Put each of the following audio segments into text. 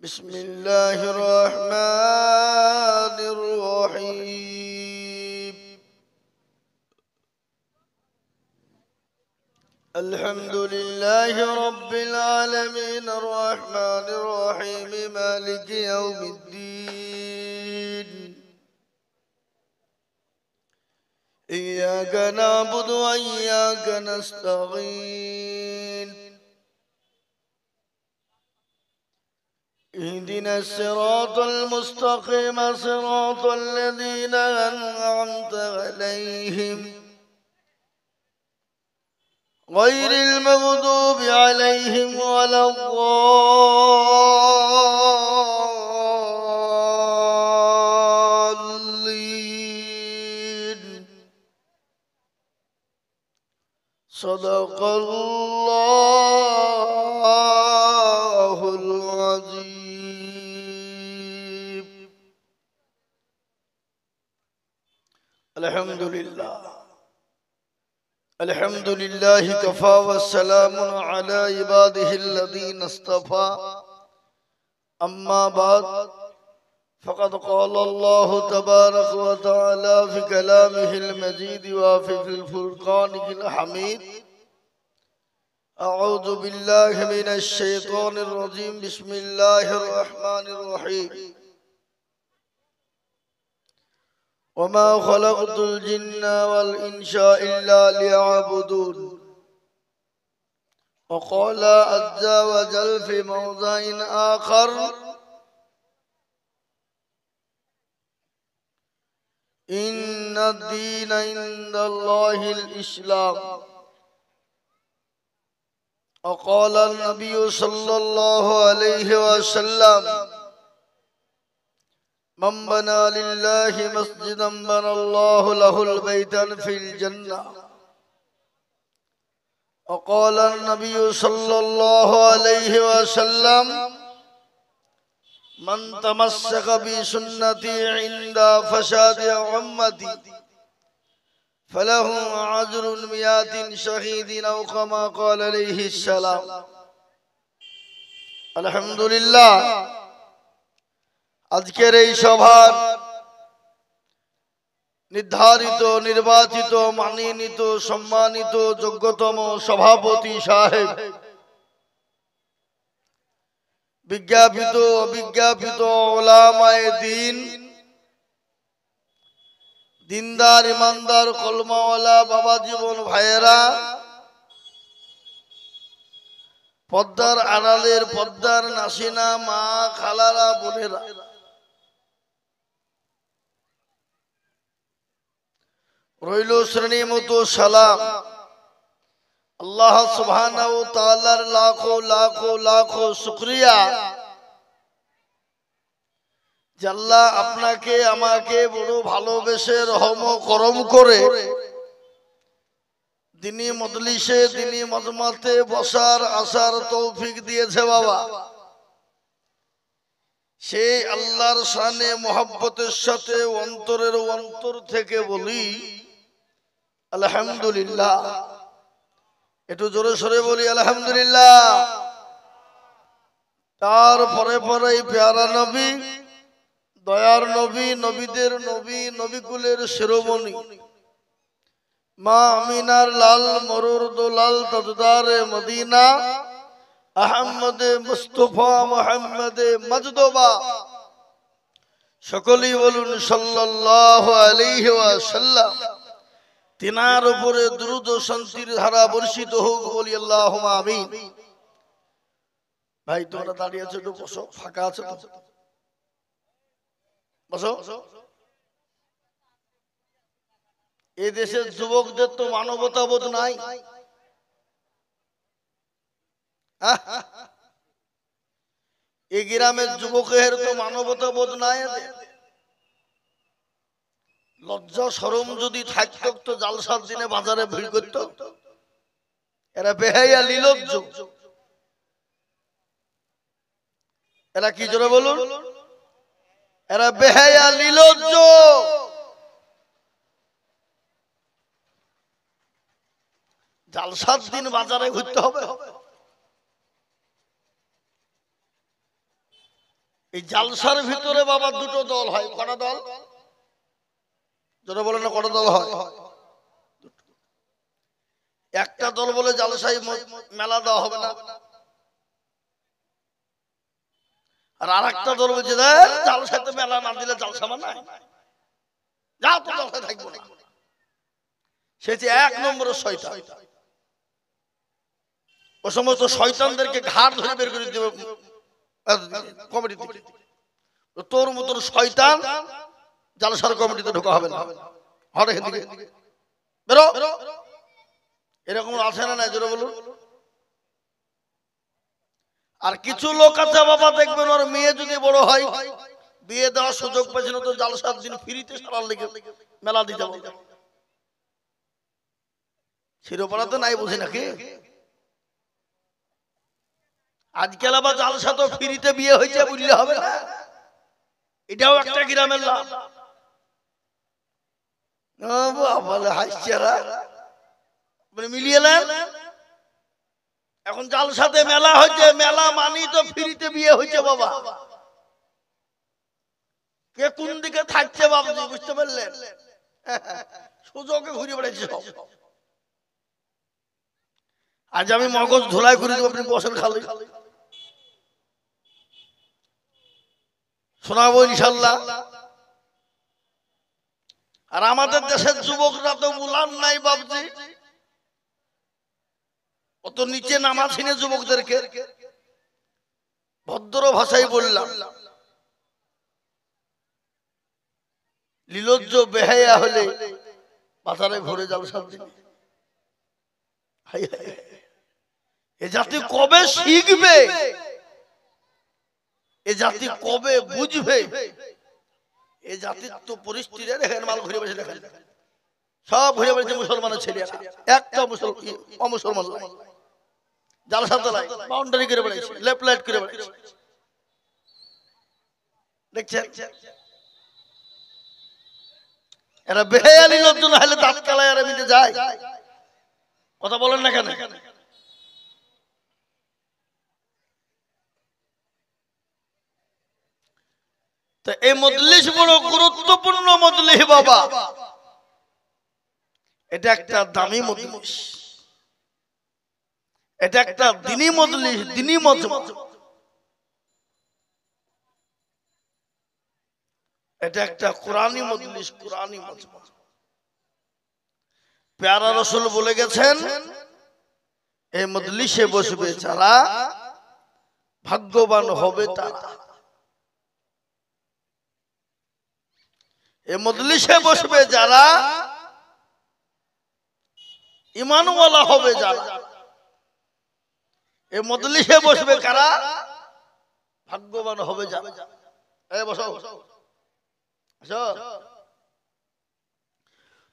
بسم الله الرحمن الرحيم. الحمد لله رب العالمين الرحمن الرحيم مالك يوم الدين. إياك نعبد وإياك نستعين. اهدنا الصراط المستقيم صراط الذين أنعمت عليهم غير المغضوب عليهم ولا الضالين. صدق الله العظيم. الحمد لله الحمد لله كفى والسلام على عباده الذين اصطفى. أما بعد فقد قال الله تبارك وتعالى في كلامه المجيد وفي الفرقان الحميد: أعوذ بالله من الشيطان الرجيم. بسم الله الرحمن الرحيم. وما خلقت الجن والإنس إلا ليعبدون. وقال عز وجل في موضع آخر: إن الدين عند الله الإسلام. وقال النبي صلى الله عليه وسلم: من بنى لله مسجدا بنى الله له البيتا في الجنة. وقال النبي صلى الله عليه وسلم: من تمسك بسنتي عند فساد أمتي فله أجر 100 شهيد أو كما قال عليه السلام. الحمد لله। আজকের এই সভার নির্ধারিত নির্বাচিত মাননীত সম্মানিত যোগ্যতম সভাপতি সাহেব, বিজ্ঞাপিত অবিজ্ঞাপিত উলামায়ে দ্বীন, দিনদার ইমানদার কলমাওয়ালা বাবা জীবন ভাইয়েরা, পদ্মার আড়ালের পদ্মার নাসিনা মা খালারা বোনেরা, রইল শ্রেণী মতো সালাম। আল্লাহ সুবহানাহু ওয়া তাআলার লাখো লাখো লাখো শুকরিয়া যে আল্লাহ আপনাকে আমাকে বড় ভালোবেসে রহম করম করে দিনী মজলিসে দিনী মজমাতে বসার আসার তৌফিক দিয়েছে। বাবা, সেই আল্লাহর শানে মোহাব্বতের সাথে অন্তরের অন্তর থেকে বলি আলহামদুলিল্লাহ। একটু জোরে সরে বলি আলহামদুলিল্লাহ। তারপরে পরে পেয়ারা নবী, দয়ার নবী, নবীদের নবী, নবীকুলের শিরোমণি মা আমিনার লাল মরুর দোলাল তাজদারে মদিনা আহমদে মুস্তফা মুহাম্মদে মজদবা, সকলেই বলুন সাল্লাল্লাহু আলাইহি ওয়াসাল্লাম। তিনার উপরে দুরূদ ও শান্তির ধারা বর্ষিত হোক, বলি আল্লাহুম্মা আমিন। ভাই তোমরা দাঁড়িয়ে আছো, একটু বসো, ফাঁকা আছে তো বসো। এই দেশের যুবকদের তো মানবতা বোধ নাই। এই গ্রামের যুবকের তো মানবতা বোধ নাই। লজ্জা শরম যদি থাকতো তো জালসার দিনে বাজারে ভিড় করতো। এরা বেহায়া নির্লজ্জ। এরা কি জোরে বলুন? এরা বেহায়া নির্লজ্জ। জালসার দিন বাজারে ঘুরতে হবে। এই জালসার ভিতরে বাবা দুটো দল হয়। কটা দল? যারা বলে না কটা দল হয়? একটা দল বলে জালসায় মেলা দেওয়া হবে না, আর আরেকটা দল বলছে জালসায় তো মেলা না দিলে জালসা মানায়, যা তো জালসায় থাকবো না। সেটি এক নম্বরের শয়তান। ও সমস্ত শয়তানদেরকে ঘাড় ধরে বের করে দেবে কমিটি থেকে। তোর মতন শয়তান জালসার কমিটিতে ঢোকা হবে না, হরে দিকে বেরো। এরকম আছে না নাই জোরে বলুন। আর কিছু লোক আছে বাবা, দেখবেন ওর মেয়ে যদি বড় হয়, বিয়ে দেওয়ার সুযোগ পেয়েছিল তো জালসার দিন ফ্রিতে সারার লেগে মেলা দিতে বলতে। শিরোপাড়াতে নাই বুঝি নাকি? আজকাল আবার জালসা তো ফ্রিতে বিয়ে হয়েছে বুঝলে হবে না, এটাও একটা গ্রামের লাভ। মিলিয়ে নেন। এখন জালসাতে মেলা হয়েছে, মেলা মানি তো ফ্রিতে বিয়ে হয়েছে বাবা। কে কোন দিকে থাকছে বাবুজি বুঝতে পারলেন? সুযোগে ঘুরে বেড়াচ্ছে সব। আজ আমি মগজ ধোলাই করে দেবো, আপনি বসেন খালি, শোনাবো ইনশাল্লাহ। আর আমাদের দেশের যুবকরা তো বুলান নাই বাবুজি, অত নিচে নামাছিনে যুবকদেরকে ভদ্র ভাষায় বললাম, লীলজ্জ বেহায়া হলে বাজারে ঘুরে জালসা দিন। এ জাতি কবে শিখবে? এ জাতি কবে বুঝবে? এ জাতির তো পরিস্থিতি দেখেন, মাল ঘুরে বসে দেখেন, সব ঘুরে বেড়েছে মুসলমানের ছেলেরা, একটা অমুসলমান জালসা তলায় বাউন্ডারি করে বেড়েছে, লেফট লাইট করে বেড়েছে, দেখছেন? এরা বেহায়ালি লোকজন হলে দাঁত কালায় আর এমনিতে যায়। কথা বলেন না কেন? তো এই মজলিস বড় গুরুত্বপূর্ণ মজলিস বাবা। এটা একটা দামি মজলিস, এটা একটা দ্বীনি মজলিস, দ্বীনি মজমা। এটা একটা কোরআনী মজলিস, কোরআনী মজমা। প্যারা রাসূল বলে গেছেন, এই মজলিসে বসবে যারা ভাগ্যবান হবে তারা। এই মজলিসে বসবে যারা ঈমানওয়ালা হবে যারা। এই মজলিসে বসবে কারা? ভাগ্যবান হবে যারা। এই বসো বসো।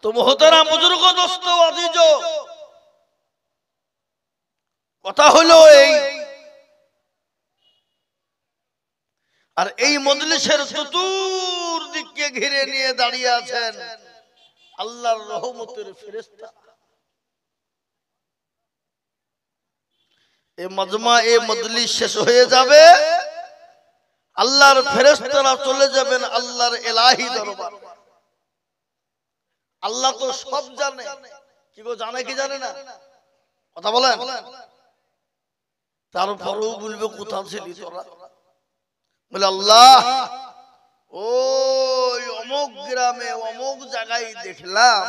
তো মুহতারাম বুজুর্গ দোস্ত আজিজ, কথা হলো এই, আর এই মজলিসের চতুর্দিকে ঘিরে নিয়ে দাঁড়িয়ে আছেন আল্লাহর রহমতের ফেরেশতা। এই মজমা, এই মজলিস শেষ হয়ে যাবে, আল্লাহর ফেরেশতারা চলে যাবেন আল্লাহর ইলাহি দরবার। আল্লাহ তো সব জানে, কি গো জানে কি জানে না? কথা বলেন। তারপরেও বলবে কোথাও ছিলি তোরা? বলে আল্লাহ ওই অমুক গ্রামে অমুক জায়গায় দেখলাম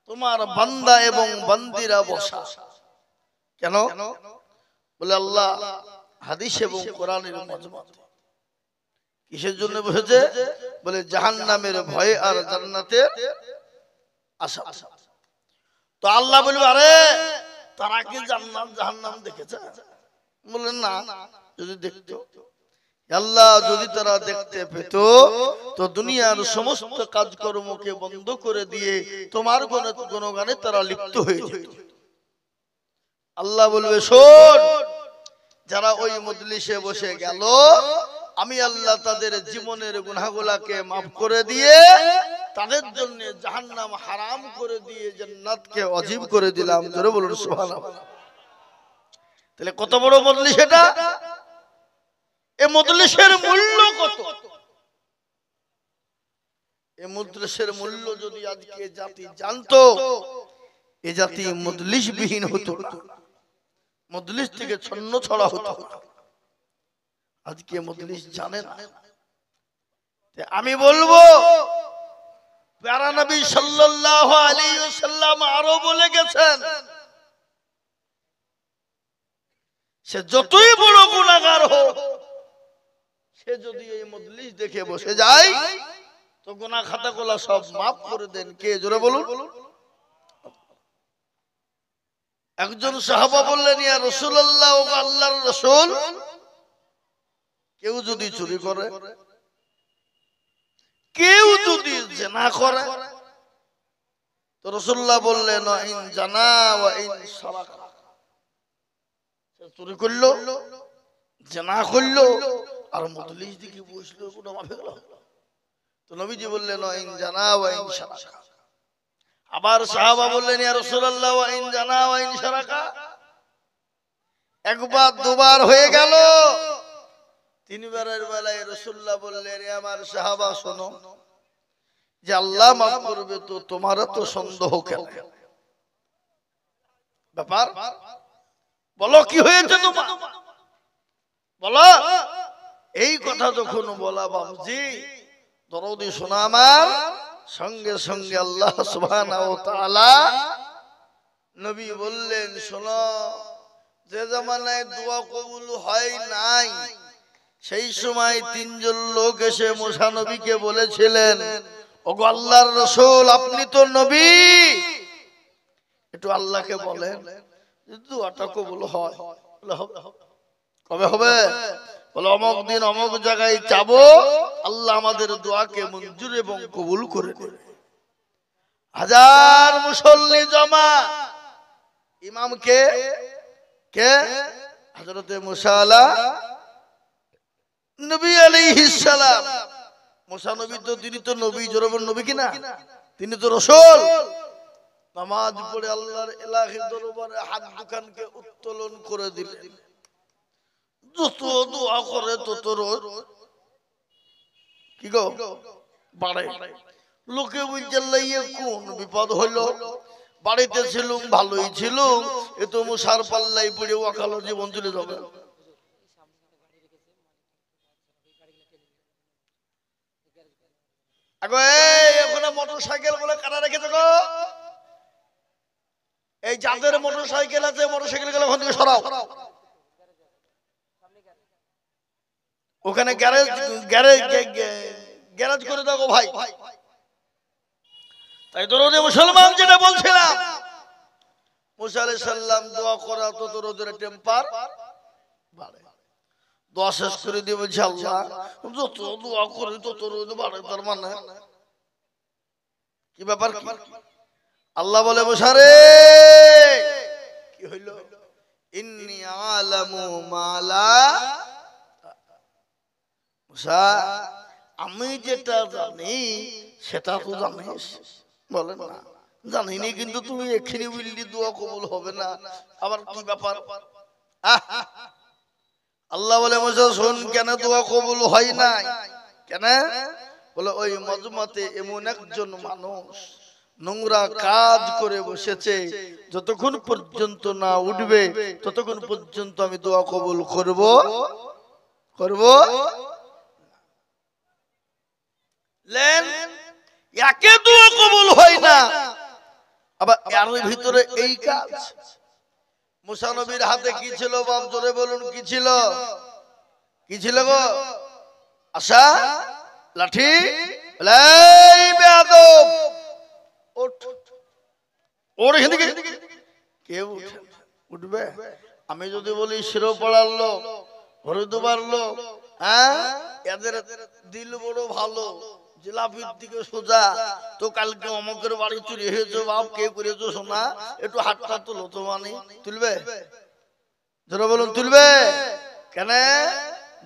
তোমার বান্দা এবং বান্দিরা বসা। কেন? বলে আল্লাহ হাদিস এবং কোরআনের মজমা। কিসের জন্য বসেছে? বলে জাহান্নামের ভয় আর জান্নাতের আশা। তো আল্লাহ বলবে আরে তারা কি জান্নাত জাহান্নাম দেখেছে? বললেন না। যদি দেখতো, আল্লাহ যদি তারা দেখতে পেত তো দুনিয়ার সমস্ত কাজকর্মকে বন্ধ করে দিয়ে তোমার গুণগানে তারা লিপ্ত হয়ে যেত। আল্লাহ বলবে শোন, যারা ওই মজলিসে বসে গেল, আমি আল্লাহ তাদের জীবনের গুনাহগুলোকে মাফ করে দিয়ে তাদের জন্য জাহান্নাম হারাম করে দিয়ে জান্নাতকে ওয়াজিব করে দিলাম। জোরে বলুন সুবহানাল্লাহ। তাহলে কত বড় মজলিস এটা! এই মজলিসের মূল্য কত? এই মজলিসের মূল্য যদি আজকে জাতি জানতো, এই জাতি মজলিস বিহীন হতো না, মজলিস থেকে ছন্ন ছড়া হতো। আজকে মজলিস জানে না। আমি বলবো প্যারা নবী সাল্লাল্লাহু আলাইহি ওয়াসাল্লাম আরো বলে গেছেন, সে যতই বড় গুনাহগার হোক, সে যদি এই মজলিস দেখে বসে যায় তো গুনাহ খাতাগুলো সব মাফ করে দেন। কে? জোরে বলুন। একজন সাহাবা বললেন, ইয়া রাসূলুল্লাহ, ও আল্লাহর রাসূল, কেউ যদি চুরি করে, কেউ যদি জিনা করে, তো রাসূলুল্লাহ বললেন, ইন জানা ওয়া ইন সারাকা, সে চুরি করলো, জিনা করলো আর মজলিস দিকে বসলো, গুনাহ মাফ হয়ে গেল। তো নবীজি বললেন, ইন জানা ওয়া ইন সারাকা। আবার সাহাবা বললেন, ইয়া রাসূলুল্লাহ, ওয়া ইন জানা ওয়া ইন সারাকা। একবার দুবার হয়ে গেল, তিনবারের বেলায় রাসূলুল্লাহ বললেন, আমার সাহাবা শোনো, যে আল্লাহ মাফ করবে তো তোমার তো সন্দেহ কেন? ব্যাপার বলো, কি হয়েছে তোমার, বলো। এই কথা যখন বলা বাবজি দরদি শোনা, আমার সঙ্গে সঙ্গে আল্লাহ সুবহানাহু ওয়া তাআলা নবী বললেন, শোনো, যে জামানায় দোয়া কবুল হয় নাই, সেই সময় তিনজন লোক এসে মুসা নবীকে বলেছিলেন, ওগো আল্লাহর রাসূল, আপনি তো নবী, একটু আল্লাহকে বলেন দোয়াটা কবুল হয়। কবে হবে? বলে অমুক দিন অমুক জায়গায় যাবো, আল্লাহ আমাদের দোয়াকে মঞ্জুর এবং কবুল করে দেবে। হাজার মুসল্লি জমা, ইমাম কে? হযরতে মুসা নবী আলাইহিস সালাম। মুসা নবী তো, তিনি তো নবী, জোরবন নবী কিনা, তিনি তো রাসূল। নামাজ পড়ে আল্লাহর ইলাহি দরবারে হাত দুখানকে উত্তোলন করে দিলেন। যত দোয়া করে তত রোজ কি গো বাড়ে। লোকে বুঝাল্লাইয়ে কোন বিপদ হইলো, বাড়িতে ছিলুম ভালোই ছিলুম, এ তো মুসার পাল্লাই পড়ে ওয়াকালো জীবন চলে যাবে। ওখানে মোটরসাইকেল বলে কারা রেখেছে গো? এই যাদের মোটরসাইকেল আছে, মোটরসাইকেল গুলো ওখান থেকে সরাও। ওখানে গ্যারেজ করে দাও ভাই। তাই দরদে মুসলমান যেটা বলছিলাম, মুসা আলাইহিস সালাম দোয়া করা তো দরদের টেম্পার বাড়ে। দোয়া শেষ করে দিয়ে বলছে, আল্লাহ যত দোয়া করি তত রোজ বাড়ে। তার মানে কি ব্যাপার? আল্লাহ বলে, মুসা রে, কি হইল? ইন্নী আলামু মালা, মুসা আমি যেটা জানি সেটা তো জানিস। বলেন না জানিনি, কিন্তু তুমি এক্ষুনি বললি দোয়া কবুল হবে না, আবার কি ব্যাপার? আল্লাহ বলে, মুসা শোন, কেন দোয়া কবুল হয় নাই? কেন? বলে ওই মজমাতে এমন একজন মানুষ নোংরা কাজ করে বসেছে, যতক্ষণ পর্যন্ত না উঠবে ততক্ষণ পর্যন্ত আমি দোয়া কবুল করব। একে দোয়া কবুল হয় না, আবার এর ভিতরে এই কাজ। মুসা নবীর হাতে কি ছিল বাপ? জোরে বলুন, কি ছিল? কি ছিল গো? আশা লাঠি। এই বেয়াদব, ওঠ, ওর এখান থেকে কেউ উঠবে? আমি যদি বলি শিরোপাড়ার লোক, হরিদুবার লোক, এদের দিল বড় ভালো, জিলাপির দিকে সোজা, তো কালকে অমকের বাড়ি চুরি হয়েছে বাপ, কে করেছো সোনা, একটু হাতটা তুলো তো, মানে তুলবে? ধরো বলুন, তুলবে? কেন?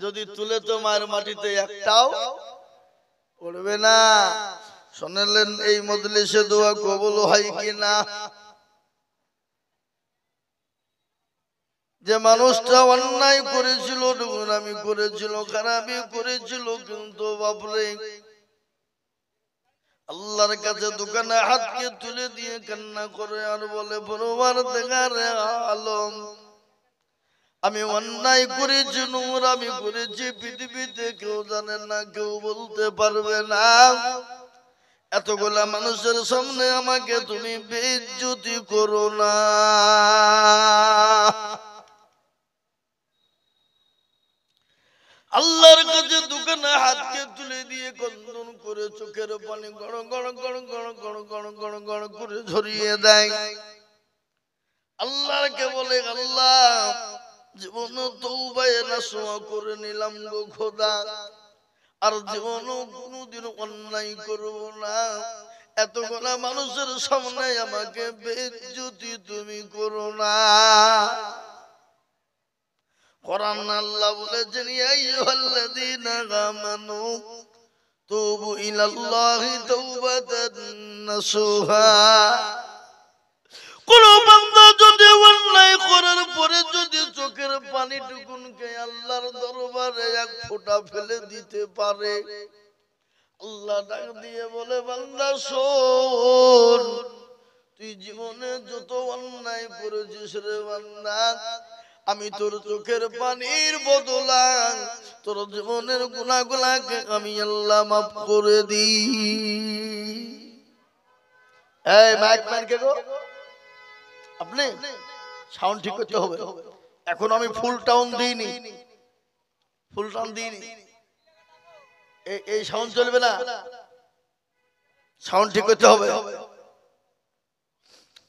যদি তুলে তো মায়ের মাটিতে একটাও পড়বে না। শুনলেন এই মজলিসে দোয়া কবুল হয় কিনা? যে মানুষটা অন্যায় করেছিল, নোংরামি করেছিল, খারাপি করেছিল, কিন্তু বাপরে আল্লাহর কাছে দোকানে হাতকে তুলে দিয়ে কান্না করে আর বলে, পরওয়ারদিগার আলম, আমি অন্যায় করেছি, নোংরামি করেছি, পৃথিবীতে কেউ জানে না, কেউ বলতে পারবে না। এতগুলা মানুষের সামনে আমাকে তুমি বেইজ্জতি করো না। আল্লাহর কাছে দোকানে হাতকে তুলে দিয়ে কন্দন করে চোখের পানি গড় গড় গড় গড় গড় গড় গড় গড় করে ঝরিয়ে দেয়। আল্লাহকে বলে, আল্লাহ জীবন তওবায়ে নাসুহা করে নিলাম গো খোদা, আর জীবন কোনোদিন অন্যায় করব না। এতগুলা মানুষের সামনে আমাকে বেইজ্জতি তুমি করো না। কোরআন আল্লাহ বলেছেন, ইয়া আইয়ুহাল্লাযীনা আমানু তুবু ইলাল্লাহি তাওবাতান নাসুহা। কোন বান্দা যদি অন্যায় করার পরে যদি চোখের পানিটুকুনকে আল্লাহর দরবারে এক ফোঁটা ফেলে দিতে পারে, আল্লাহ ডাক দিয়ে বলে, বান্দা শোন, তুই জীবনে যত অন্যায় করেছিস রে বান্দা, আমি তোর চোখের পানির বদলা তোর জীবনের গুনাহগুলোকে আমি আল্লাহ মাফ করে দিই। এই মাইক ম্যান কে গো আপনি? সাউন্ড ঠিক করতে হবে। এখন আমি ফুল টাউন দিইনি, ফুল টাউন দিইনি, এই সাউন্ড চলবে না, সাউন্ড ঠিক করতে হবে।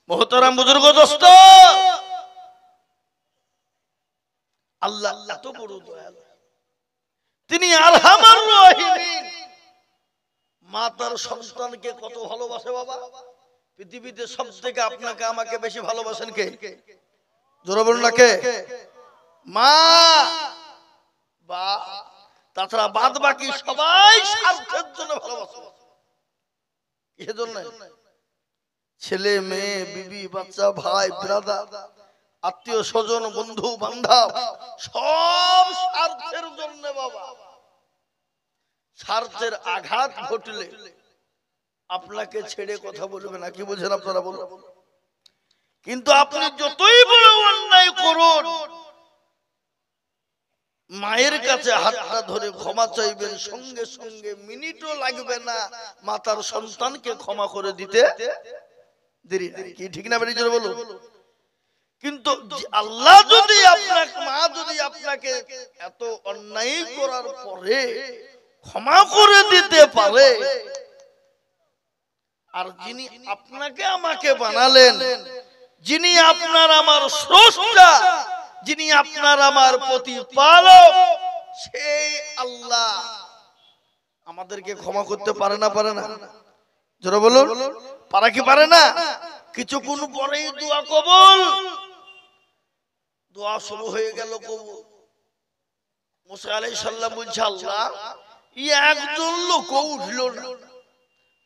মুহতারাম বুজুর্গ দোস্ত, আল্লাহ এত বড় দয়ালু, তিনি আরহামার রাহিমিন। মা তার সন্তানকে কত ভালোবাসে বাবা। পৃথিবীতে সবথেকে আপনাকে আমাকে বেশি ভালোবাসেন কে? জোরে বলুন না, কে? মা। বা তাছাড়া বাদ বাকি সবাই স্বার্থের জন্য ভালোবাসে। কিসের জন্য? ছেলে মেয়ে, বিবি বাচ্চা, ভাই ব্রাদার, আত্মীয় স্বজন, বন্ধু বান্ধব, সব স্বার্থের জন্য বাবা। স্বার্থের আঘাত ঘটলে আপনাকে ছেড়ে কথা বলবে না। কি বলছেন আপনারা বলুন? কিন্তু আপনি যতই বড় অন্যায় করুন, মায়ের কাছে হাতটা ধরে ক্ষমা চাইবেন, সঙ্গে সঙ্গে মিনিটও লাগবে না মাতার সন্তানকে ক্ষমা করে দিতে দেরি নাই। কি ঠিক না? বেরিয়ে বলুন। কিন্তু আল্লাহ যদি আপনাকে, মা যদি আপনাকে এত অন্যায় করার পরে ক্ষমা করে দিতে পারে, আর যিনি আপনাকে আমাকে বানালেন, যিনি আপনার আমার স্রষ্টা, যিনি আপনার আমার প্রতিপালক, সেই আল্লাহ আমাদেরকে ক্ষমা করতে পারে না? পারে না? জোরে বলুন, পারে কি পারে না? কিছুক্ষণ পরেই দোয়া কবুল। দোয়া শুরু হয়ে গেল কবুল। মুসা আলাইহিস সালাম বলছে, আল্লাহ একজন লোক উঠলো না,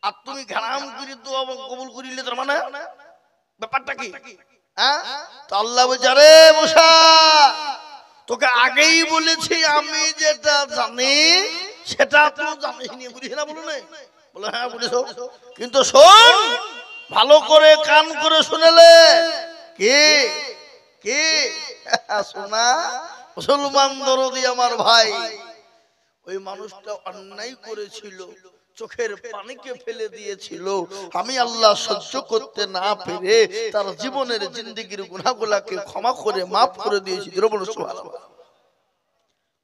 আর তুমি ঘাম করে দোয়া কবুল করিলে, তার মানে ব্যাপারটা কি? তো আল্লাহ বলছে, আরে মুসা, তোকে আগেই বলেছি আমি যেটা জানি সেটা তো জানিস নি। বুঝিস না? বলুন। বলে হ্যাঁ বুঝেছ, কিন্তু শোন, ভালো করে কান করে শুনেলে। কে কে? শোনা মুসলমান দরদি আমার ভাই, ওই মানুষটা অন্যায় করেছিল, চোখের পানিকে ফেলে দিয়েছিল। আমি আল্লাহ সহ্য করতে না পেরে তার জীবনের জিন্দেগির গুনাহগুলোকে ক্ষমা করে মাফ করে দিয়েছি।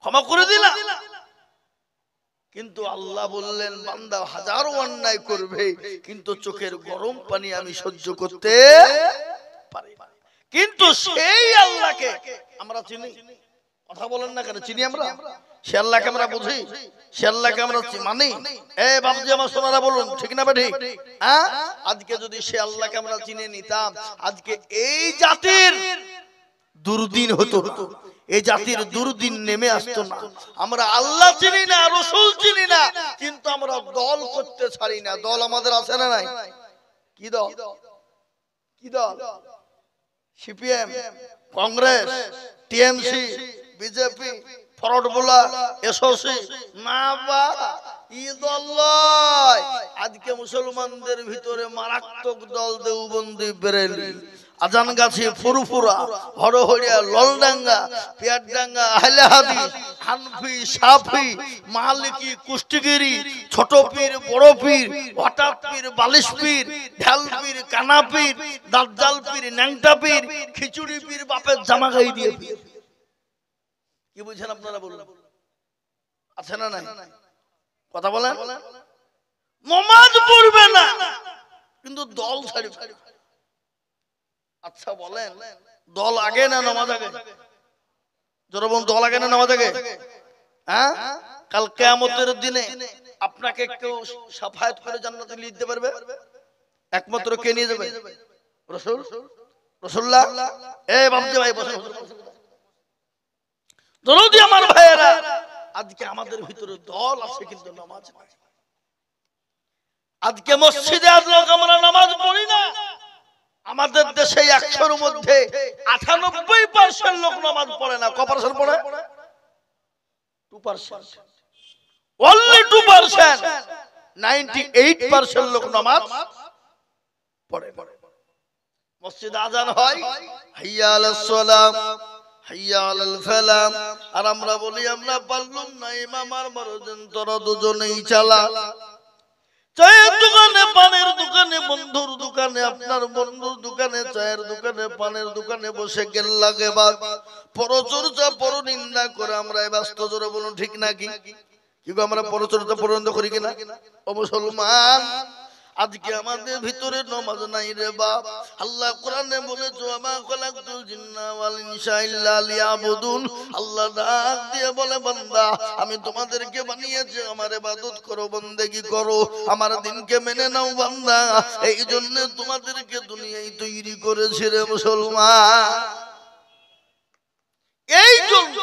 ক্ষমা করে দিলাম। কিন্তু আল্লাহ বললেন, বান্দা হাজারো অন্যায় করবে, কিন্তু চোখের গরম পানি আমি সহ্য করতে পারি। কিন্তু সেই আল্লাহকে আমরা চিনি। কথা বলেন না কেন? চিনি আমরা। সে আল্লাহকে আমরা বুঝি, সে আল্লাহকে আমরা মানি। বাবুজি আমার সোনারা বলুন, ঠিক না ঠিক? আজকে যদি সে আল্লাহকে আমরা চিনে নিতাম, আজকে এই জাতির দুর্দিন হতো, এই জাতির দুর্দিন নেমে আসতো না। আমরা আল্লাহ চিনি না, রাসূল চিনি না, কিন্তু আমরা দল করতে ছাড়ি না। দল আমাদের আছে না নাই? কি দল? কি দল? CPM, Congress, TMC, BJP, forward block, SOC, না বা দল নয়। আজকে মুসলমানদের ভিতরে মারাত্মক দল দেওবন্দি, বেরেলি, আজানগাছি, ফুরফুরা, হরহরিয়া, ললডাঙ্গা, পিয়ারডাঙ্গা, আহলে হাদিস, হানফি, সাফি, মালিকি, কুষ্টিগিরি, ছোট পীর, বড় পীর, হঠাৎ পীর, বালিশ পীর, ঢাল পীর, কানা পীর, দাজ্জাল পীর, ন্যাংটা পীর, খিচুড়ি পীর, বাপের জামা গায়ে দিয়ে পীর। কি বুঝছেন আপনারা বলুন? আছে না নাই? কথা বলেন। নমাজ পড়বে না কিন্তু দল ছাড়বে। আচ্ছা বলেন, দল আগে না নামাজ আগে? যারা বলেন দল আগে না নামাজ আগে? হ্যাঁ, কাল কিয়ামতের দিনে আপনাকে কেউ শাফায়াত করে জান্নাতে নিয়ে যেতে পারবে? একমাত্র কে নিয়ে যাবে? রাসূল, রাসূলুল্লাহ। এই বাপজি ভাই বসে দরদি আমার ভাইয়েরা, আজকে আমাদের ভিতরে দল আছে কিন্তু নামাজ নাই। আজকে মসজিদে আজকে আমরা নামাজ পড়ি না। আমাদের দেশে 100-এর মধ্যে 98% লোক নামাজ পড়ে না। কত পার্সেন্ট পড়ে? 2%। only 2%। 98% লোক নামাজ পড়ে। মসজিদে আযান হয়, হাইয়া আলাস সালাম, হাইয়া আলাল ফালাহ, আর আমরা বলি আমরা পারলাম না, ইমাম আর মারুদেন তোরা দুজনেই চালা। চায়ের দোকানে, পানের দোকানে, বন্ধুর দোকানে, আপনার বন্ধুর দোকানে, চায়ের দোকানে, পানের দোকানে বসে গেল্লা গেবাদ, পরচর্চা, পরনিন্দা করে আমরা ব্যস্ত। জোরে বলুন ঠিক নাকি? কিন্তু আমরা পরচর্চা, পরনিন্দা করি কিনা? ও মুসলমান, আজকে আমাদের ভিতরে নামাজ নাই রে বাপ। আল্লাহ কোরআনে বলেছে, ওয়া খালাকতুল জিন্না ওয়াল ইনসা ইল্লা লিয়াবুদুন। আল্লাহ ডাক দিয়ে বলে, বান্দা আমি তোমাদেরকে বানিয়েছি আমার ইবাদত করো, বন্দেগী করো, আমার দ্বীনকে মেনে নাও বান্দা। এই জন্য তোমাদেরকে দুনিয়ায় তৈরি করেছি রে মুসলমান। এই জন্য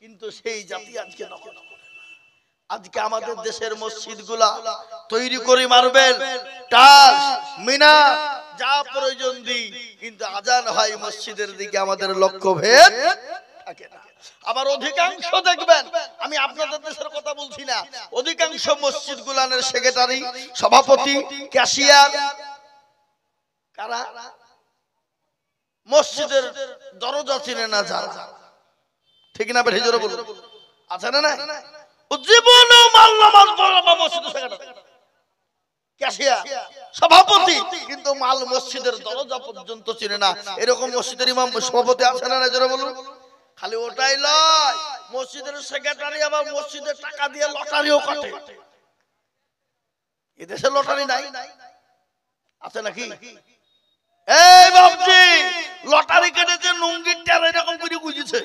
কিন্তু সেই জাতি আজকে নামাজ পড়ে না। আজকে আমাদের দেশের মসজিদগুলা তৈরি করে মার্বেল, টাইলস, মিনার, যা প্রয়োজন দিই, কিন্তু আজান হয় মসজিদের দিকে আমাদের লক্ষ্যভেদ থাকে না। আবার অধিকাংশ দেখবেন, আমি আপনাদের দেশের কথা বলছি না, অধিকাংশ মসজিদগুলানের সেক্রেটারি, সভাপতি, ক্যাশিয়ার কারা? মসজিদের দরজা চিনে না যারা। ঠিক না বেঠিক? জোরে বলুন, আছে না না? জীবনেও মাল নামাজ পড়াবো মসজিদের সেক্রেটারি, ক্যাশিয়ার, সভাপতি, কিন্তু মাল মসজিদের দরজা পর্যন্ত চিনে না। এরকম মসজিদের ইমাম, সভাপতি আছে না? জোরে বলুন। খালি ওটাই লয়, মসজিদের সেক্রেটারি আবার মসজিদের টাকা দিয়ে লটারিও কাটে। এদেশে লটারি নাই? আছে নাকি? এই বাপজি, লটারি কেটেছে নুঙ্গির টার এরকম করে গুজিছে,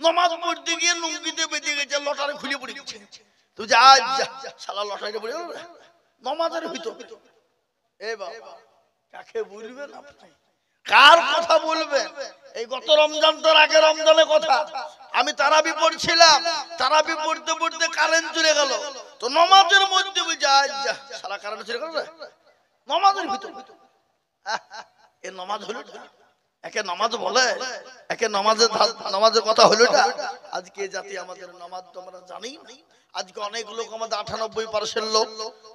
নামাজ পড়তে গিয়ে লুঙ্গিতে বেঁধে গেছে, লটারি খুলে পড়ে গেছে। তুই যা শালা লটারিটা পড়ে গেল নামাজের ভিতর। এ বাবা, কাকে বলবেন আপনি? কার কথা বলবেন? এই গত রমজান, তোর আগে রমজানের কথা, আমি তারাবি পড়ছিলাম, তারাবি পড়তে পড়তে কারেন্ট চলে গেল, তো নামাজের মধ্যে শালা কারেন্ট চলে গেল নামাজের ভিতর। এ নামাজ হলো? একে নামাজ বলে? একে নামাজের কথা হলো এটা? আজকে জাতি আমাদের নামাজ তোমরা জানি। আজকে অনেক লোক, আমাদের 98% লোক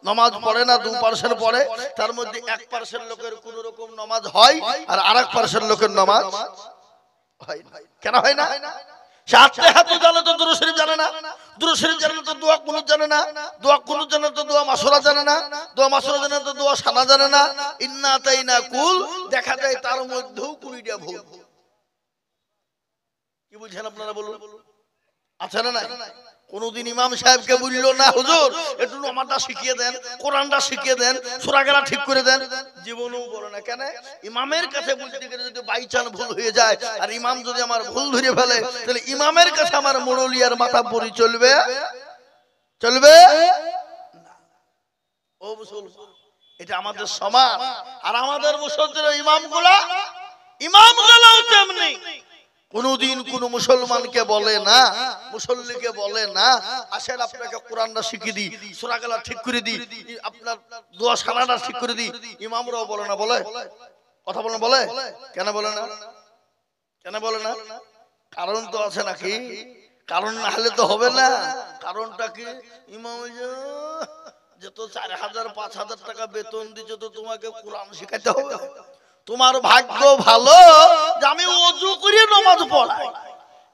নামাজ পড়ে না, 2% পড়ে। তার মধ্যে 1% লোকের কোন রকম নামাজ হয়, আর 1% লোকের নামাজ হয় না। কেন হয় না? সাথে হাতে জানে তো দুরূদ শরীফ জানে না, দুরূদ শরীফ জানে তো দোয়া কুনুত জানে না, দোয়া কুনুত জানে তো দোয়া মাসুরা জানে না, দোয়া মাসুরা জানে তো দোয়া সানা জানে না। ইন্না আতাইনা কুল, দেখা যায় তার মধ্যেও 20টা ভুল। কি বুঝছেন আপনারা বলুন? আছে না না? কোনদিন ইমাম সাহেবকে বললো না, হুজুর একটু নামাজটা শিখিয়ে দেন, কোরআনটা শিখিয়ে দেন, সূরা গেলা ঠিক করে দেন? জীবনেও বলে না। কেন? ইমামের কাছে বলতে গেলে যদি বাই চান্স ভুল হয়ে যায়, আর ইমাম যদি আমার ভুল ধরে ফেলে, তাহলে ইমামের কাছে আমার মুরলিয়ার মাথা পরি চলবে? চলবে না। ও মুসলমান, এটা আমাদের সমাজ। আর আমাদের মুসলমানের ইমামগুলাও তেমনি। কোনদিন কোন মুসলমানকে বলে না, মুসল্লিকে বলে না, আসেন আপনাকে কোরআনটা শিখিয়ে দিই, সূরা গেলা ঠিক করে দিই, আপনার দোয়া সানাটা ঠিক করে দিই। ইমামরাও বলে না। বলে? কথা বলেন, বলে? কেন বলে না? কেন বলে না? কারণ তো আছে নাকি? কারণ না হলে তো হবে না। কারণটা কি? ইমাম যে তো 4,000-5,000 টাকা বেতন দিচ্ছে, তো তোমাকে কোরআন শেখাতে হবে। তোমার ভাগ্য ভালো যে আমি ওযু করে নামাজ পড়াই।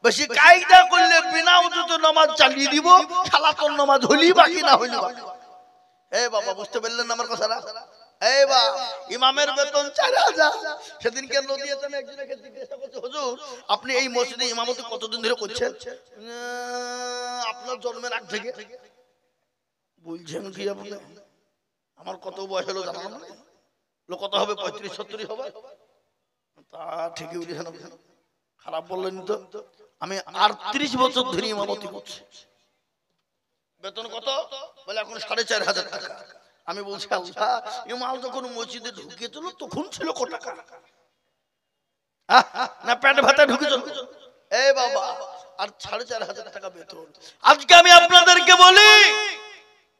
বেশি কায়দা করলে বিনা ওযুতে নামাজ চালিয়ে দিব, সালাতুন নামাজ হলি বাকি না হলি বাকি। এই বাবা, বুঝতে পারলেন না আমার কথাটা? এই বাবা, ইমামের বেতন 4,000। সেদিনকে নদিয়াতে আমি একজনকে জিজ্ঞাসা করছি, হুজুর আপনি এই মসজিদে ইমামতি কতদিন ধরে করছেন? আপনার জন্মের আগ থেকে। বলছেন কি আপনি? আমার কত বয়স হলো জানেন না? লোক কত হবে? 35-40 হবে। তা ঠিকই বলেছেন। খারাপ বললেন তো। আমি 38 বছর ধরে ইমামতি করছি। বেতন কত? বলে এখন 4,500 টাকা। আমি বলছি আল্লাহ, ইমাম যখন মসজিদে ঢুকেছিল তখন ছিল কত টাকা? না পেট ভাতা ঢুকেছিল? এই বাবা, আর 4,500 টাকা বেতন। আজকে আমি আপনাদেরকে বলি,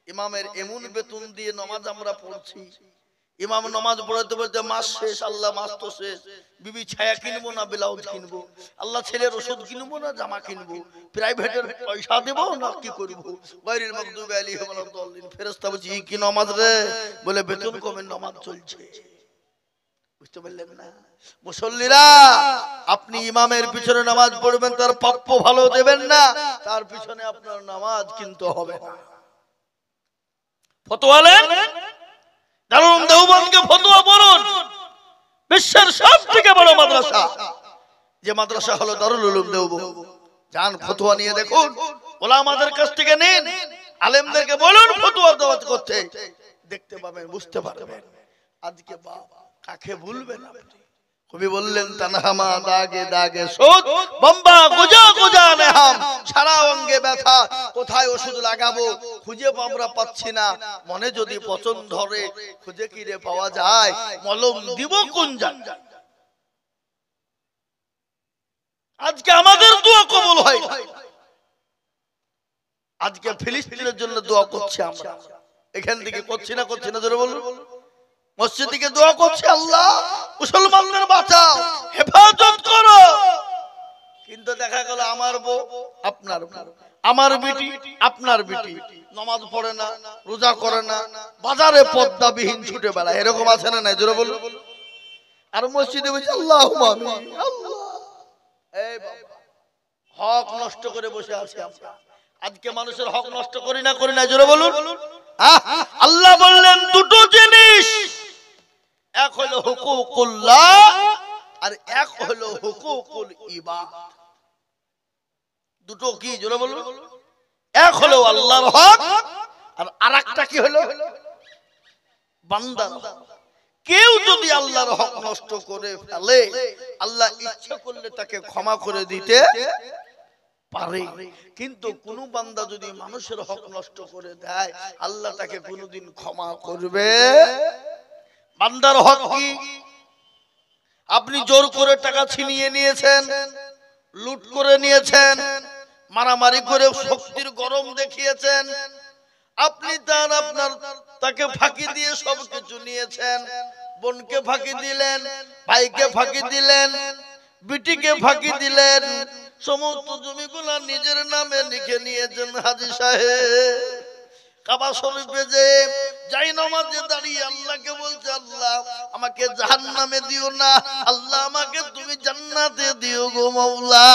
ইমামের এমন বেতন দিয়ে নামাজ আমরা পড়ছি। ইমাম নামাজ পড়াতে পড়তে মাস শেষ, আল্লাহ মাস তো শেষ। বিবি ছায়া কিনবো না ব্লাউজ কিনবো? আল্লাহ ছেলের ওষুধ কিনবো না জামা কিনবো? প্রাইভেটের পয়সা দেবো না কি করবো? গায়রিল মাগদুবি আলাইহিম ওয়ালা দাল্লিন। ফেরেশতা বলছে কি নামাজ রে? বলে বেতন কমে নামাজ চলছে। বুঝতে পারলেন না? মুসল্লিরা, আপনি ইমামের পিছনে নামাজ পড়বেন, তার প্রাপ্য ভালো দেবেন না, তার পিছনে আপনার নামাজ কিন্তু হবে না। ফতোয়া নেন, দারুল দেওবন্দকে ফতোয়া পড়ুন। বিশ্বের সবথেকে বড় মাদ্রাসা যে মাদ্রাসা হলো দারুল উলুম দেওবন্দ। যান ফতোয়া নিয়ে দেখুন, ওলামাদের কাছ থেকে নিন, আলেমদেরকে বলুন ফতোয়া দাওয়াত করতে, দেখতে পাবেন, বুঝতে পারবেন। আজকে বাবা কাকে ভুলবেন আপনি? কবি বললেন তানহামা দাগে দাগে সুদ, বম্বা গুজা গুজা নেহাম। সারা অঙ্গে ব্যথা, কোথায় ওষুধ লাগাবো খুঁজে আমরা পাচ্ছি না। মনে যদি পছন্দ ধরে খুঁজে কি রে পাওয়া যায়, মলম দিব কোন জায়গায়? আজকে আমাদের দোয়া কবুল হয়। আজকে ফিলিস্তিনের জন্য দোয়া করছি আমরা, এখান থেকে করছি না জোরে বলুন। মসজিদ থেকে দোয়া করছি, আল্লাহ মুসলমানদের বাঁচাও, হেফাজত করো। কিন্তু দেখা গেল আমার বউ আপনার বউ, আমার বিটি আপনার বিটি নামাজ পড়ে না, রোজা করে না, বাজারে পর্দাবিহীন ছুটে বেড়ায়। এরকম আছে না নাই জোরে বলুন? আর মসজিদে বসে আল্লাহুম্মা আমিন। আল্লাহ, এই বাবা হক নষ্ট করে বসে আছি আমরা। আজকে মানুষের হক নষ্ট করি না জোরে বলুন। আল্লাহ বললেন দুটো জিনিস, এক হলো হুকুকুল্লাহ আর এক হলো হুকুকুল ইবাদ। দুটো কি জোরে বলুন? এক হলো আল্লাহর হক আর আরেকটা কি হলো বান্দার হক। কেউ যদি আল্লাহর হক নষ্ট করে ফেলে, আল্লাহ ইচ্ছা করলে তাকে ক্ষমা করে দিতে পারে। কিন্তু কোন বান্দা যদি মানুষের হক নষ্ট করে দেয়, আল্লাহ তাকে কোনোদিন ক্ষমা করবে। বান্দার হক কি? আপনি জোর করে টাকা ছিনিয়ে নিয়েছেন, লুট করে নিয়েছেন, মারামারি করে শক্তির গরম দেখিয়েছেন, আপনি আপনার তাকে ফাঁকি দিয়ে সবকিছু নিয়েছেন। বোনকে ফাঁকি দিলেন, ভাইকে ফাঁকি দিলেন, বিটিকে ফাঁকি দিলেন, সমস্ত জমিগুলা নিজের নামে লিখে নিয়েছেন। হাজী সাহেব কাবা শরীফে যে যাই নামাজে দাঁড়িয়ে আল্লাহকে বলছে, আল্লাহ আমাকে জাহান্নামে দিও না, আল্লাহ আমাকে তুমি জান্নাতে দিও গো মাওলা।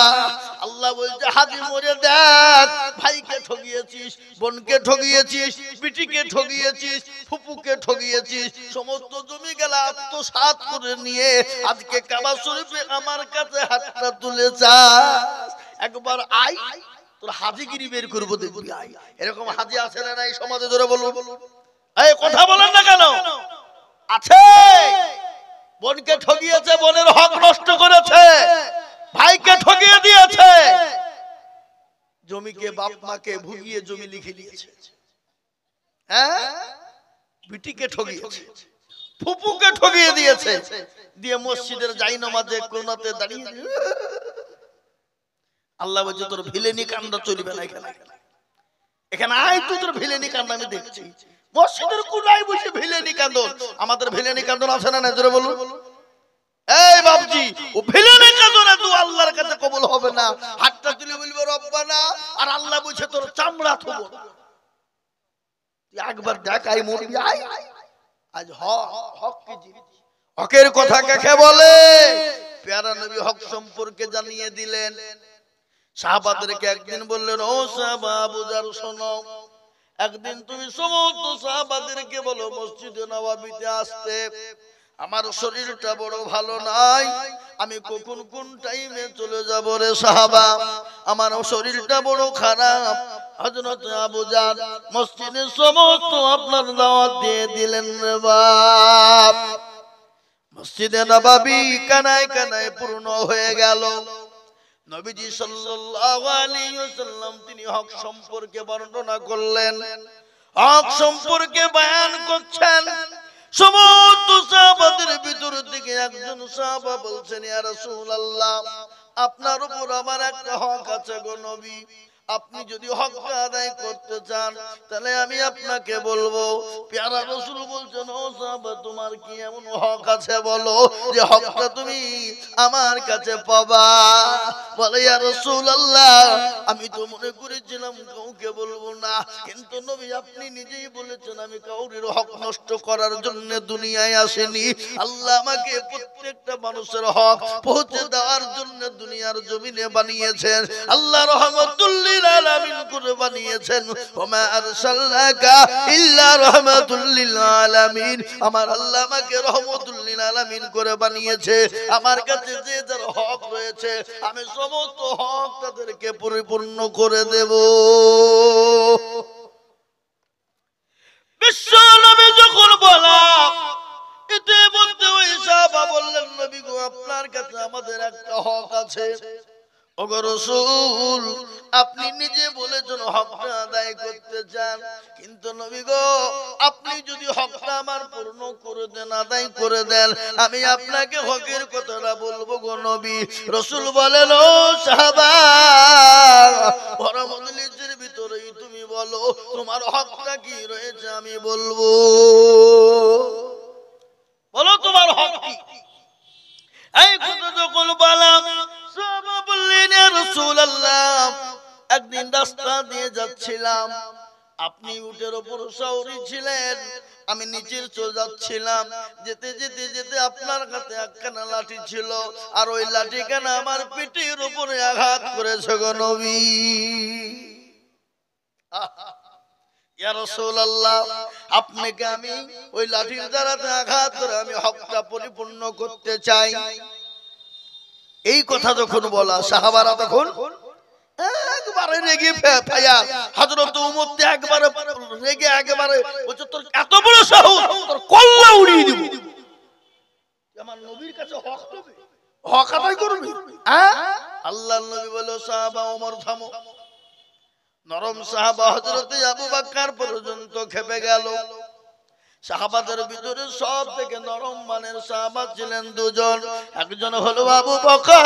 আল্লাহ বলছে হাজী মরে দেখ, ভাইকে ঠকিয়েছিস, বোনকে ঠকিয়েছিস, বিটিকে ঠকিয়েছিস, ফুপুকে ঠকিয়েছিস, সমস্ত জমি গেলা আত্মসাৎ করে নিয়ে আজকে কাবা শরীফে আমার কাছে হাতটা তুলেছাস। একবার আই, তোর হাজিগিরি বের করবো দেখবি। এরকম হাজি আছে না নাই সমাজে ধরে বলুন? এই কথা বলেন না কেন? আছে। বোনকে ঠকিয়েছে, বোনের হক নষ্ট করেছে, ভাইকে ঠকিয়ে দিয়েছে, জমিকে বাপ মাকে ভুগিয়ে জমি লিখে দিয়েছে, হ্যাঁ, বিটিকে ঠকিয়েছে, ফুপুকে ঠকিয়ে দিয়েছে, দিয়ে মসজিদের যাই নামাজে কোনাতে দাঁড়িয়ে আল্লাহ বলছে তোর ভিলেনি কান্ড চলবে না। এখানে আয় তুই, তোর ভিলেনি কান্ড আমি দেখছি। মসজিদের কোনায় বসে ভিলেনি কান্দন। আমাদের ভিলেনি কান্দন আছে না নাই জোরে বলুন? এই বাবজি, ও ভিলেনের কাজ না, তুই আল্লাহর কাছে কবুল হবে না। হাতটা তুলে বলবে রব্বানা, আর আল্লাহ বলছে তোর চামড়া থবো। তুই একবার দেখ, আই মরবি, আই আজ হক কি জিনিস, হকের কথা কাকে বলে? প্যারা নবী হক সম্পর্কে জানিয়ে দিলেন। সাহাবাদেরকে একদিন বললেন, ও সাহাবা আবু যার শোনো, একদিন তুমি সমস্ত সাহাবাদেরকে বলো মসজিদে নববীতে আসতে। আমার শরীরটা বড় ভালো নাই, আমি কখন কোন টাইমে চলে যাব রে সাহাবা, আমার শরীরটা বড় খারাপ। হযরত আবু জার মসজিদে সমস্ত আপনার দাওয়াত দিয়ে দিলেন রে বাপ। মসজিদে নববী কানায় কানায় পূর্ণ হয়ে গেল। নবীজি সাল্লাল্লাহু আলাইহি ওয়াসাল্লাম তিনি হক সম্পর্কে বর্ণনা করলেন, হক সম্পর্কে বয়ান করছেন। সমস্ত সাহাবাদের ভিতর থেকে একজন সাহাবা বলছেন, ইয়া রাসূলুল্লাহ, আপনার উপর আমার একটা হক আছে গো নবী, আপনি যদি হকটা আদায় করতে চান তাহলে আমি আপনাকে বলবো। প্যারা রাসূল বলছেন, ও সাহাবা তোমার কি এমন হক আছে বলো যে হকটা তুমি আমার কাছে পাবা? বলে, ইয়া রাসূলুল্লাহ, আমি তো মনে করেছিলাম কাউকে বলবো না, কিন্তু নবী আপনি নিজেই বলেছেন আমি কাউরির হক নষ্ট করার জন্য দুনিয়ায় আসেনি। আল্লাহ আমাকে প্রত্যেকটা মানুষের হক পৌঁছে দেওয়ার জন্য দুনিয়ার জমিনে বানিয়েছেন। আল্লাহ রহমাতুল লিল আলামিন করে বানিয়েছেন। ওমা আরসালনাকা ইল্লা রাহমাতুল লিল আলামিন। আমার আল্লাহ আমাকে রহমাতুল লিল আলামিন করে বানিয়েছে। আমার কাছে যে যার হক রয়েছে আমি সমস্ত হক তাদেরকে পরিপূর্ণ করে দেব। বিশ্ব নবী যখন বললাম, ইতিমধ্যে ওই সাহাবা বললেন, নবী গো আপনার কাছে আমাদের একটা হক আছে। ওগো রাসূল, আপনি নিজে বলেছেন হকটা আদায় করতে চান, কিন্তু নবী গো আপনি যদি হকটা আমার পূর্ণ করে দেন, আদায় করে দেন, আমি আপনাকে হকের কথাটা বলবো গো নবী। রাসূল বলেন, ও সাহাবা, বড় মজলিসের ভিতরেই তুমি বলো তোমার হকটা কি রয়েছে, আমি বলবো। বলো তোমার হক কি? এই কথা যখন বললাম, সাহাবা বললেন, ইয়া রাসূলুল্লাহ, একদিন রাস্তা দিয়ে যাচ্ছিলাম, আপনি উটের উপর সওয়ারি ছিলেন, আমি নিচের চলে যাচ্ছিলাম, যেতে যেতে যেতে আপনার হাতে একখানা লাঠি ছিল, আর ওই লাঠিখানা আমার পিঠের উপরে আঘাত করেছে গো নবী। ইয়া রাসূলুল্লাহ, আপনাকে আমি ওই লাঠির দ্বারাতে আঘাত করে আমি হকটা পরিপূর্ণ করতে চাই। এই কথা যখন বলা, সাহাবারা তখন একবারে রেগে ফায়া, হযরত ওমর একবারে রেগে একেবারে বলছে, তোর এত বড় সাহস, তোর কল্লা উড়িয়ে দিব। আমার নবীর কাছে হক নেবে, হক আদায় করবি? আল্লাহর নবী বলে, সাহাবা ওমর থামো। নরম সাহাবা হযরত আবু বকর পর্যন্ত খেপে গেল। সাহাবাদের ভিতরে সব থেকে নরম মানের সাহাবা ছিলেন দুজন, একজন হলো আবু বকর,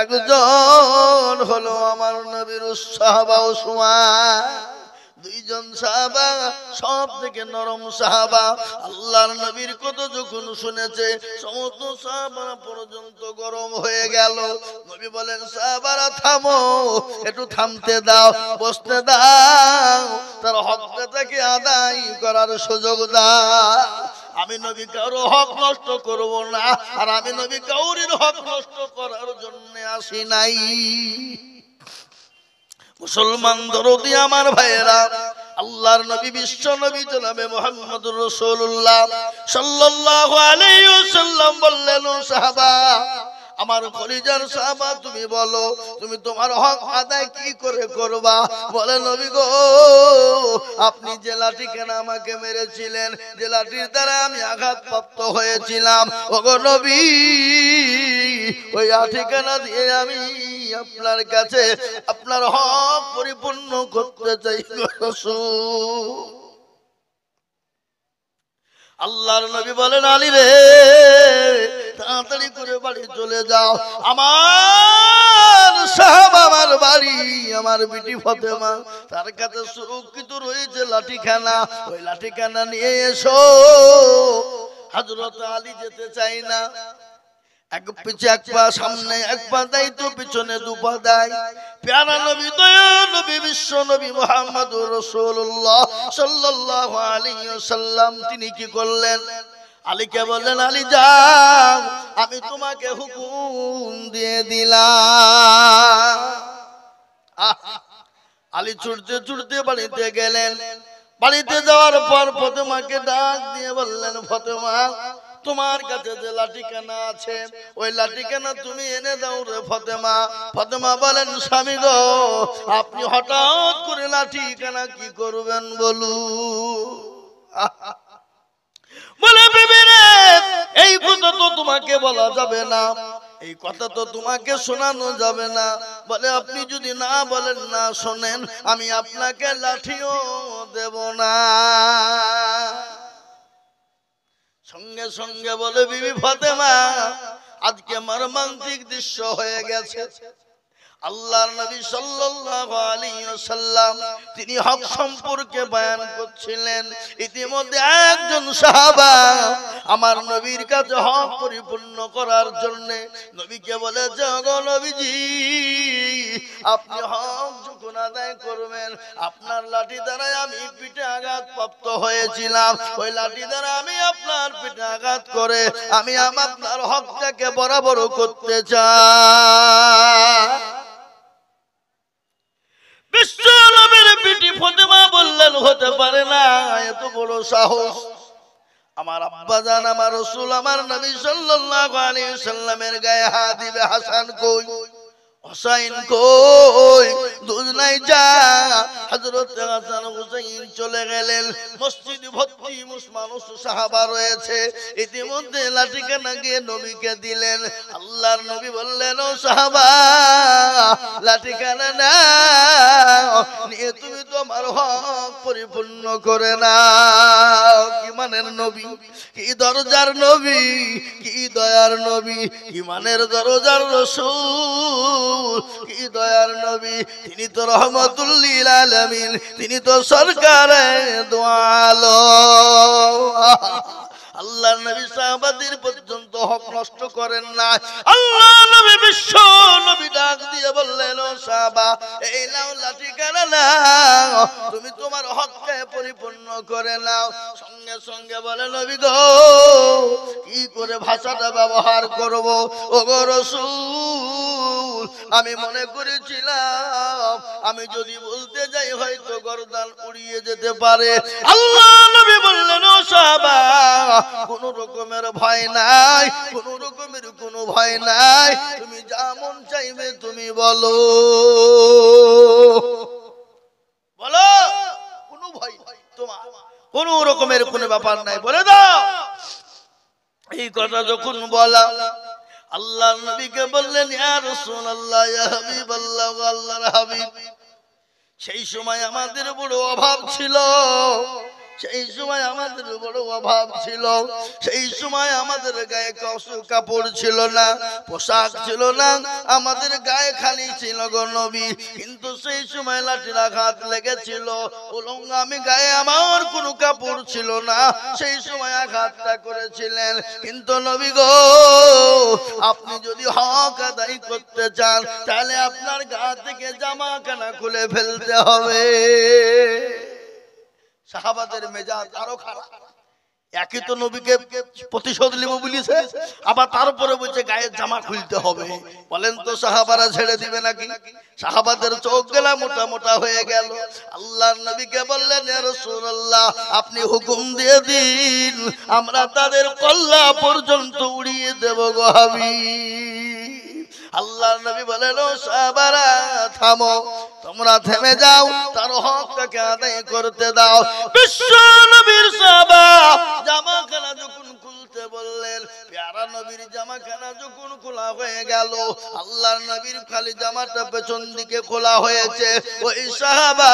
একজন হলো আমার নবীর সাহাবা উসমান। দুইজন সাহাবা সব থেকে নরম সাহাবা। আল্লাহর নবীর কথা যখন শুনেছে সমস্ত সাহাবারা পর্যন্ত গরম হয়ে গেল। নবী বলেন, সাহাবারা থামো, একটু থামতে দাও, বসতে দাও, তার হকটা তাকে আদায় করার সুযোগ দাও। আমি নবী কারো হক নষ্ট করব না, আর আমি নবী কাউরির হক নষ্ট করার জন্য আসি নাই। মুসলমান দরদি আমার ভাইয়েরা, আল্লাহর নবী বিশ্ব নবী জনাবে মুহাম্মদুর রাসূলুল্লাহ সাল্লাল্লাহু আলাইহি ওয়াসাল্লাম বললেন, ও সাহাবা, আমার কলিজার সাহাবা, তুমি বলো তুমি তোমার হক আদায় কি করে করবা? বলে, নবী গো আপনি যে লাঠিখানা আমাকে মেরেছিলেন, যে লাঠির দ্বারা আমি আঘাতপ্রাপ্ত হয়েছিলাম, ওগো নবী ওই লাঠিখানা দিয়ে আমি আপনার কাছে আপনার হক পরিপূর্ণ করতে চাই গো রাসূল। আল্লাহর নবী বলেন, আলী রে তাড়াতাড়ি করে বাড়ি চলে যাও, আমার সাহাবা আমার বাড়ি, আমার বিটি ফাতেমা তার কাছে সুরক্ষিত রয়েছে লাঠিখানা, ওই লাঠিখানা নিয়ে এসো। হযরত আলী যেতে চায় না, এক পিছে এক পা সামনে এক পা দেয় তো পিছনে দু পা দেয়। প্যারা নবী দয়া নবী বিশ্ব নবী মুহাম্মদুর রাসূলুল্লাহ সাল্লাল্লাহু আলাইহি ওয়াসাল্লাম তিনি কি করলেন? আলীকে বললেন, আলী যাও, আমি তোমাকে হুকুম দিয়ে দিলাম। আলী ছুটতে ছুটতে বাড়িতে গেলেন। বাড়িতে যাওয়ার পর ফাতেমাকে ডাক দিয়ে বললেন, ফাতেমা, তোমার কাছে যে লাঠিখানা আছে ওই লাঠিখানা তুমি এনে দাও রে ফাতেমা। ফাতেমা বলেন, স্বামী গো, আপনি হঠাৎ করে লাঠিখানা কি করবেন বলুন? বলে, বিবি রে, এই কথা তো তোমাকে বলা যাবে না, এই কথা তো তোমাকে শোনানো যাবে না। বলে, আপনি যদি না বলেন, না শোনেন, আমি আপনাকে লাঠিও দেব না। সঙ্গে সঙ্গে বলে, বিবি ফাতেমা, আজকে মর্মান্তিক দৃশ্য হয়ে গেছে। আল্লাহর নবী সাল্লাল্লাহু আলাইহি ওয়াসাল্লাম তিনি হক সম্পর্কে বয়ান করছিলেন। ইতিমধ্যে একজন সাহাবা আমার নবীর কাছে হক পরিপূর্ণ করার জন্য নবীকে বলে, গো নবীজি, আপনি হক যখন আদায় করবেন, আপনার লাঠি দ্বারা আমি পিঠে আঘাত প্রাপ্ত হয়েছিলাম, ওই লাঠি দ্বারা আমি আপনার পিঠে আঘাত করে আমি আপনার হকটাকে বরাবর করতে চাই। বিশ্ব নবীর বিটি ফাতেমা বললেন, হতে পারে না, এত বড় সাহস। আমার আব্বাজান, আমার রাসূল, আমার নবী সাল্লাল্লাহু আলাইহি ওয়াসাল্লামের গায়ে হাত দিবে। হাসান কই, হুসাইন কই? দুজনাই যা। হযরত হাসান হুসাইন চলে গেলেন। মসজিদ ভর্তি মানুষ সাহাবা রয়েছে। ইতিমধ্যে লাঠিখানা গিয়ে নবীকে দিলেন। আল্লাহর নবী বললেন, ও সাহাবা, লাঠিখানা নাও, নিয়ে তুমি তোমার হক পরিপূর্ণ করে নাও। কি মানের নবী, কি দরজার নবী, কি দয়ার নবী, কি মানের দরজার রাসূল, কি দয়ার নবী। তিনি তো রহমাতুল লিল আলামিন, তিনি তো সরকারে দু আলম। আল্লাহ নবী সাহাবাদের পর্যন্ত হক নষ্ট করেন না। আল্লাহ নবী বিশ্ব নবী ডাক দিয়ে বললেন, ও সাহাবা, এই নাও লাঠিখানা নাও, তুমি তোমার হককে পরিপূর্ণ করে নাও। সঙ্গে সঙ্গে বলে, নবী গো, কি করে ভাষাটা ব্যবহার করব? ও গো রাসূল, আমি মনে করেছিলাম আমি যদি বলতে যাই হয়তো গর্দান উড়িয়ে যেতে পারে। আল্লাহ নবী বললেন, ও সাহাবা, কোন রকমের ভয় নাই, কোন রকমের কোনো ভয় নাই, তুমি যা মন চাইবে তুমি বলো, বলো, কোনো ভয় তোমার, কোন রকমের কোনো ব্যাপার নাই, বলে দাও। এই কথা যখন বলা, আল্লাহ নবীকে বললেন, ইয়া রাসূলুল্লাহ, ইয়া হাবিবাল্লাহ, আল্লাহর হাবিব, সেই সময় আমাদের বড় অভাব ছিল, সেই সময় আমাদের বড় অভাব ছিল, সেই সময় আমাদের গায়ে কাপড় ছিল না, পোশাক ছিল না, আমাদের গায়ে খালি ছিল গো নবী। কিন্তু সেই সময় লাঠির আঘাত লেগেছিল, উলঙ্গ আমি গায়ে, আমার কোনো কাপড় ছিল না, সেই সময় আঘাতটা করেছিলেন। কিন্তু নবী গো, আপনি যদি হক আদায় করতে চান, তাহলে আপনার গা থেকে জামা কানা খুলে ফেলতে হবে। সাহাবাদের মেজাজ আরো খারাপ। একই তো নবীকে প্রতিশোধ নিব বলেছে, আবার তারপরে বলছে গায়ের জামা খুলতে হবে। বলেন তো সাহাবারা ছেড়ে দিবে নাকি? সাহাবাদের চোখ গেলা মোটা মোটা হয়ে গেল। আল্লাহর নবীকে বললেন, ইয়া রাসূলুল্লাহ, আপনি হুকুম দিয়ে দিন, আমরা তাদের কল্লা পর্যন্ত উড়িয়ে দেব গো হাবিব। আল্লাহর নবী বলেন, ও সাহাবারা থামো, তোমরা থেমে যাও, তার হকটাকে আদায় করতে দাও। বিশ্ব নবীর সাহাবা জামাখানা যখন খুলতে বললেন, প্যারা নবীর জামাখানা যখন খোলা হয়ে গেল, আল্লাহর নবীর খালি জামাটা পেছন দিকে খোলা হয়েছে, ওই সাহাবা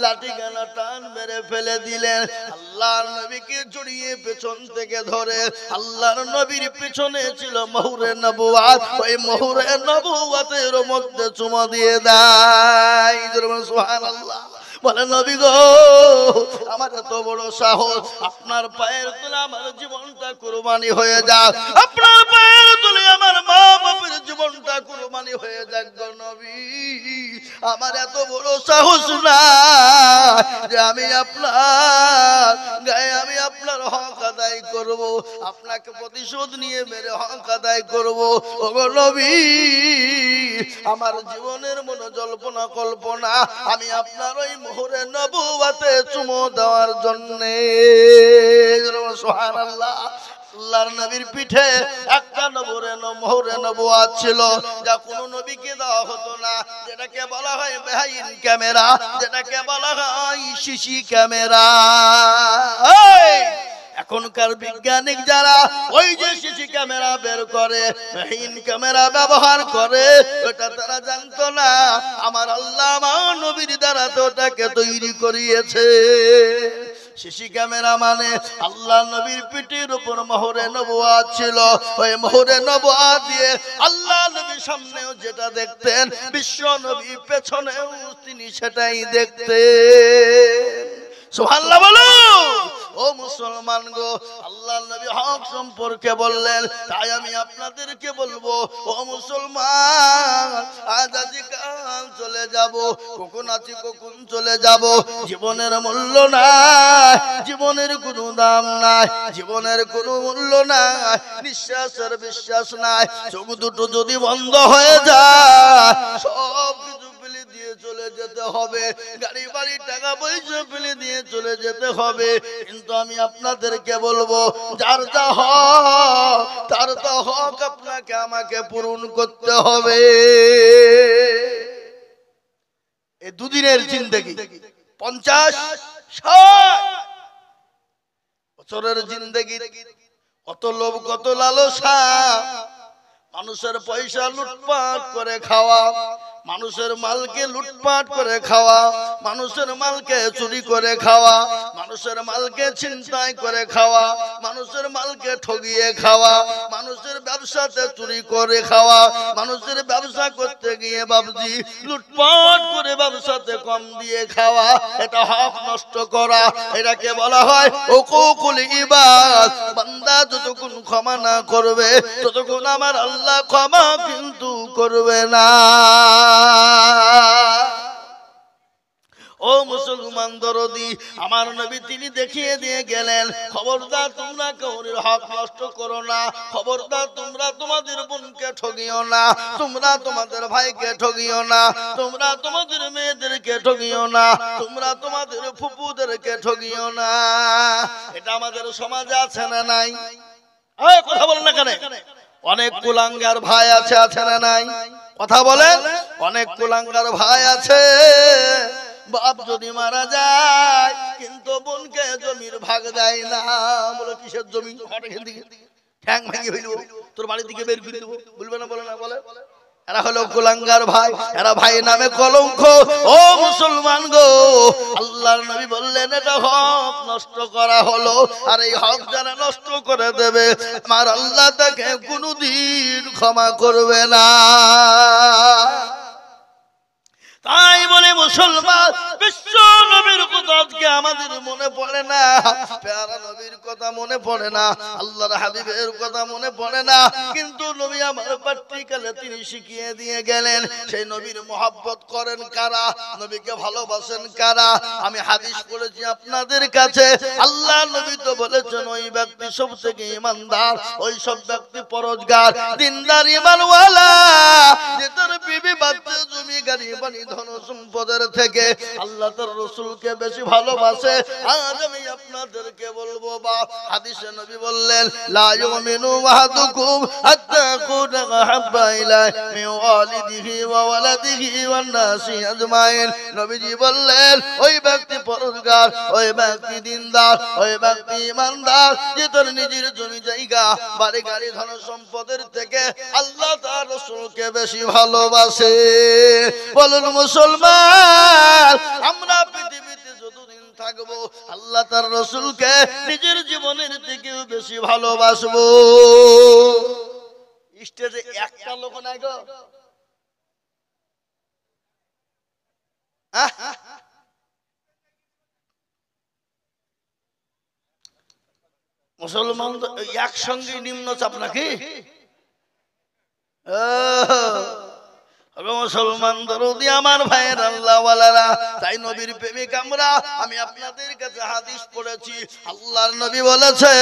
লাঠিখানা টান মেরে ফেলে দিলেন। আল্লাহর নবীকে জড়িয়ে পেছন থেকে ধরে, আল্লাহর নবীর পেছনে ছিল মুহরে নবুয়াত, ওই মুহরে নবুয়াতের মধ্যে চুমা দিয়ে দেয়। সুবহানাল্লাহ। বলে নবী গো, আমার এত বড় সাহস, আপনার পায়ের তলে আমার জীবনটা কুরবানি হয়ে যাক, আপনার পায়ের তলে আমার মা বাপের জীবনটা কুরবানি হয়ে যাক গো নবী। আমার এত বড় সাহস না যে আমি আপনার গায়ে আমি আপনার হক আদায় করব, আপনাকে প্রতিশোধ নিয়ে মেরে হক আদায় করব। ওগো নবী, আমার জীবনের মনে জল্পনা কল্পনা আমি আপনার ওই মোহরে নবুয়াতে চুমো দেওয়ার জন্যে। সুবহানাল্লাহ। আল্লাহর নবীর পিঠে একটা মোহরে নবুয়াত ছিল, যা কোনো নবীকে দেওয়া হতো না, যেটাকে বলা হয় বেহাইন ক্যামেরা, যেটাকে বলা হয় সিসি ক্যামেরা। এখনকার বিজ্ঞানিক যারা ওই যে সিসি ক্যামেরা বের করে, বেহাইন ক্যামেরা ব্যবহার করে, ওটা তারা জানতো না আমার আল্লাহ আমার নবীর দ্বারা তো ওটাকে তৈরি করিয়েছে। সিসি ক্যামেরা মানে আল্লাহ নবীর পিঠের উপর মোহরে নবুয়াত ছিল, ওই মোহরে নবুয়াত দিয়ে আল্লাহ নবীর সামনেও যেটা দেখতেন, বিশ্ব নবী পেছনেও তিনি সেটাই দেখতেন। সুবহানাল্লাহ বলো। ও মুসলমান গো, আল্লাহ নবী হক সম্পর্কে বললেন, তাই আমি আপনাদেরকে বলবো, ও মুসলমান, আজ আজি কাল চলে যাব, কখন আছি কখন চলে যাব, জীবনের মূল্য নাই, জীবনের কোনো দাম নাই, জীবনের কোনো মূল্য নাই, নিঃশ্বাসের বিশ্বাস নাই। চোখ দুটো যদি বন্ধ হয়ে যায়, সব কিছু ফেলে দিয়ে চলে যেতে হবে, গাড়ি বাড়ি টাকা পয়সা ফেলে দিয়ে চলে যেতে হবে। কিন্তু আমি আপনাদেরকে বলবো, যার যা হক তার তো হক আপনাকে আমাকে পূরণ করতে হবে। এই দুদিনের জিন্দেগি 50-60 বছরের জিন্দেগি, কত লোভ কত লালসা, মানুষের পয়সা লুটপাট করে খাওয়া, মানুষের মালকে লুটপাট করে খাওয়া, মানুষের মালকে চুরি করে খাওয়া, মানুষের মালকে ছিনতাই করে খাওয়া, মানুষের মালকে ঠগিয়ে খাওয়া, মানুষের ব্যবসাতে চুরি করে খাওয়া, মানুষের ব্যবসা করতে গিয়ে বাবজি লুটপাট করে ব্যবসাতে কম দিয়ে খাওয়া, এটা হক নষ্ট করা। এটাকে বলা হয় উকুকুল ইবাদ। বান্দা যতক্ষণ ক্ষমা না করবে ততক্ষণ আমার আল্লাহ ক্ষমা কিন্তু করবে না। ও মুসলমান দরদি, আমার নবী তিনি দেখিয়ে দিয়ে গেলেন, খবরদার তোমরা কাউরির হক নষ্ট করো না, খবরদার তোমরা তোমাদের বোনকে ঠগিও না, তোমরা তোমাদের ভাইকে ঠগিও না, তোমরা তোমাদের মেয়েদেরকে ঠগিও না, তোমরা তোমাদের ফুপুদেরকে ঠগিও না। এটা আমাদের সমাজে আছে না নাই? কথা বলেন না কেন? অনেক কুলাঙ্গার ভাই আছে, আছে না নাই? কথা বলেন। অনেক কুলাঙ্গার ভাই আছে, বাপ যদি মারা যায় কিন্তু বোনকে জমির ভাগ দেয় না। বলে কিসের জমি? ঠ্যাং ভেঙে হইল, তোর বাড়ির দিকে বের করে দেবো, বলবে না? বলে না? বলে। এরা হলো কুলাঙ্গার ভাই, এরা ভাই নামে কলঙ্ক। ও মুসলমান গো, আল্লাহর নবী বললেন এটা হক নষ্ট করা হলো, আর এই হক যারা নষ্ট করে দেবে আমার আল্লাহ তাকে কোনোদিন ক্ষমা করবে না। তাই বলে মুসলমান, বিশ্ব নবীর কথা আজকে আমাদের মনে পড়ে না, প্যারা নবীর কথা মনে পড়ে না, আল্লাহর হাবিবের কথা মনে পড়ে না। কিন্তু নবী আমার প্র্যাকটিক্যালে তিনি শিখিয়ে দিয়ে গেলেন, সেই নবীর মহব্বত করেন কারা, নবীকে ভালোবাসেন কারা। আমি হাদিস পড়েছি আপনাদের কাছে, আল্লাহ নবী তো বলেছেন ওই ব্যক্তি সব থেকে ইমানদার, ওই সব ব্যক্তি পরহেজগার দিনদার ইমানওয়ালা, যে তার বিবি বাচ্চা জমি গাড়ি বাড়ি ধন সম্পদের থেকে আল্লাহ তার রাসূলকে বেশি ভালোবাসে। আজ আমি আপনাদেরকে বলবো, বাপ হাদিসে নবী বললেন, লা ইউমিনু আহাদুকুম হাত্তা কুনা হাব্বা ইলাইহি মিন ওয়ালিদিহি ওয়া ওয়ালাদিহি ওয়ান নাসি আজমাইন। নবীজি বললেন, ওই ব্যক্তি পরহেজগার, ওই ব্যক্তি দিনদার, ওই ব্যক্তি ইমানদার, যে তার নিজের জমি জায়গা বাড়ি গাড়ি ধন সম্পদের থেকে আল্লাহ তার রাসূলকে বেশি ভালোবাসে। বলুন মুসলমান, আমরা পৃথিবীতে যতদিন থাকবো আল্লাহ তার রাসূলকে নিজের জীবনের থেকেও বেশি ভালোবাসবো। স্টেজে একটা লোক নাই গো, মুসলমান একসঙ্গে নিম্ন চাপ নাকি? মুসলমান দরদি আমার ভাইয়ের আল্লাহ ওয়ালারা, তাই নবীর প্রেমিক আমরা। আমি আপনাদের কাছে হাদিস পড়েছি, আল্লাহর নবী বলেছে,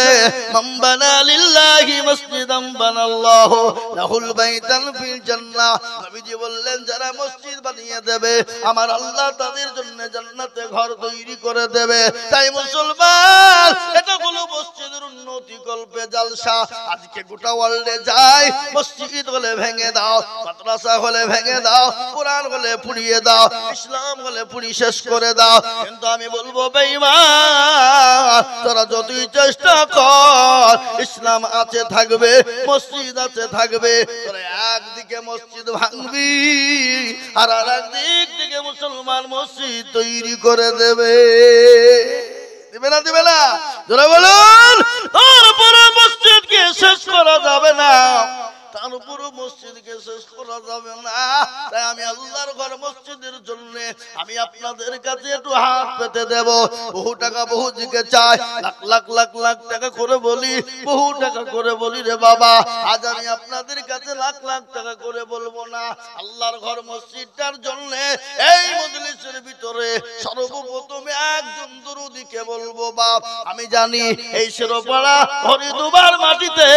মান বানা লিল্লাহি মসজিদান বানাল্লাহু লাহুল বাইতান ফিল জান্নাহ। নবীজি বললেন, যারা মসজিদ বানিয়ে দেবে আমার আল্লাহ তাদের জন্য জান্নাতে ঘর তৈরি করে দেবে। তাই মুসলমান, এটা হলো মসজিদের উন্নতি কল্পে জালসা। আজকে গোটা ওয়ার্ল্ডে যায়, মসজিদ হলে ভেঙে দাও, মাদ্রাসা হলে ভেঙে দাও, কোরআন হলে পুড়িয়ে দাও, ইসলাম হলে পুড়ি শেষ করে দাও। কিন্তু আমি বলবো বেঈমান, তোরা যতই চেষ্টা কর, ইসলাম আছে থাকবে, মসজিদ আছে থাকবে। তোরা একদিকে মসজিদ ভাঙবি আর আরেক দিকে মুসলমান মসজিদ তৈরি করে দেবে। দিবে না দিবে না? যারা বলুন, তারপরে মসজিদকে শেষ করা যাবে না, তার উপরও মসজিদকে শেষ করা যাবে না। তাই আমি আল্লাহর ঘর মসজিদের জন্য আমি আপনাদের কাছে একটু হাত পেতে দেব। বহু টাকা বহু দিকে চাই, লাখ লাখ লাখ লাখ টাকা করে বলি, বহু টাকা করে বলি রে বাবা। আজ আমি আপনাদের কাছে লাখ লাখ টাকা করে বলবো না। আল্লাহর ঘর মসজিদটার জন্য এই মজলিসের ভিতরে সর্বপ্রথমে একজন দরুদিকে বলবো বাপ। আমি জানি এই শেরপাড়া হরিদুবার মাটিতে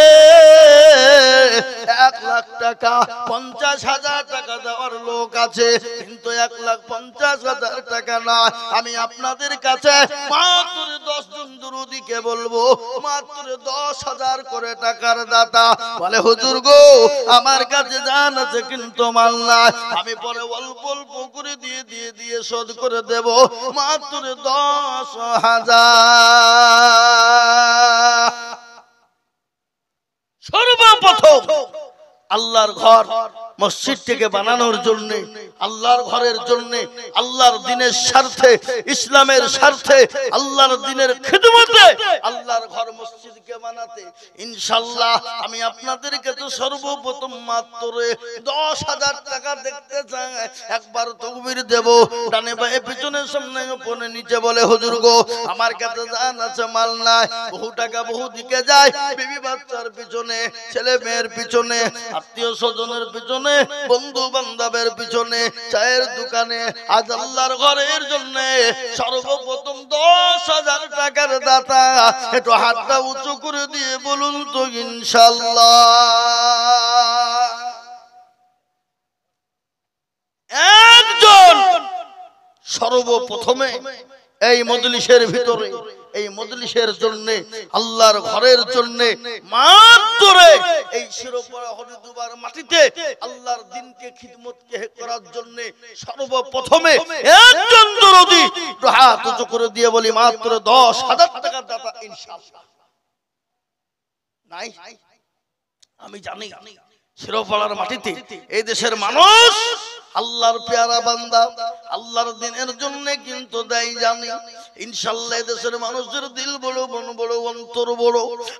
1 লাখ টাকা 50,000 টাকা দেওয়ার লোক আছে, কিন্তু 1,50,000 টাকা না। আমি আপনাদের কাছে মাত্র 10 জন দরুদিকে বলবো, মাত্র 10,000 করে টাকার দাতা। বলে হুজুর গো, আমার কাছে জান আছে কিন্তু মাল নাই, আমি পরে অল্প অল্প করে দিয়ে শোধ করে দেব। মাত্র 10,000। সর্বপ্রথম আল্লাহর ঘর মসজিদটিকে বানানোর জন্য, আল্লাহর ঘরের জন্য, আল্লাহর দ্বীনের স্বার্থে, ইসলামের স্বার্থে, আল্লাহর দ্বীনের খিদমতে আল্লাহর ঘর মসজিদকে বানাতে ইনশাআল্লাহ আমি আপনাদেরকে তো সর্বপ্রথম মাত্র 10,000 টাকা দেখতে চাই। একবার তাকবীর দেব, ডানে বায়ে পিছনে সামনে উপরে নিচে। বলে হুজুর গো, আমার কাছে জান আছে মাল নাই, বহু টাকা বহু দিকে যায়, বিবি বাচ্চার পিছনে, ছেলে মেয়ের পিছনে, আত্মীয় স্বজনের পিছনে, বন্ধু বান্ধবের পিছনে, চায়ের দোকানে। আজ আল্লাহর ঘরের জন্য সর্বপ্রথম 10,000 টাকার দাতা একটু হাতটা উঁচু করে দিয়ে বলুন তো ইনশাআল্লাহ। একজন সর্বপ্রথমে এই মজলিসের ভিতরে, এই মজলিসের জন্য, আল্লাহর ঘরের জন্য, মাত্র এই শিরোপাড়া হরিদুবার মাটিতে আল্লাহর দ্বীনকে খিদমতকে করার জন্য সর্বপ্রথমে একজন দরদি হাত উঁচু করে দিয়ে বলি মাত্র 10,000 টাকার দাতা ইনশাআল্লাহ। নাই? আমি জানি শিরোপাড়ার মাটিতে এই দেশের মানুষ আল্লাহর পেয়ারা বান্দা, আল্লাহর দ্বীনের জন্য কিন্তু দেয় জানি। ইনশাআল্লাহ দেশের মানুষের দিল বড়, মন বড়, অন্তর বড়।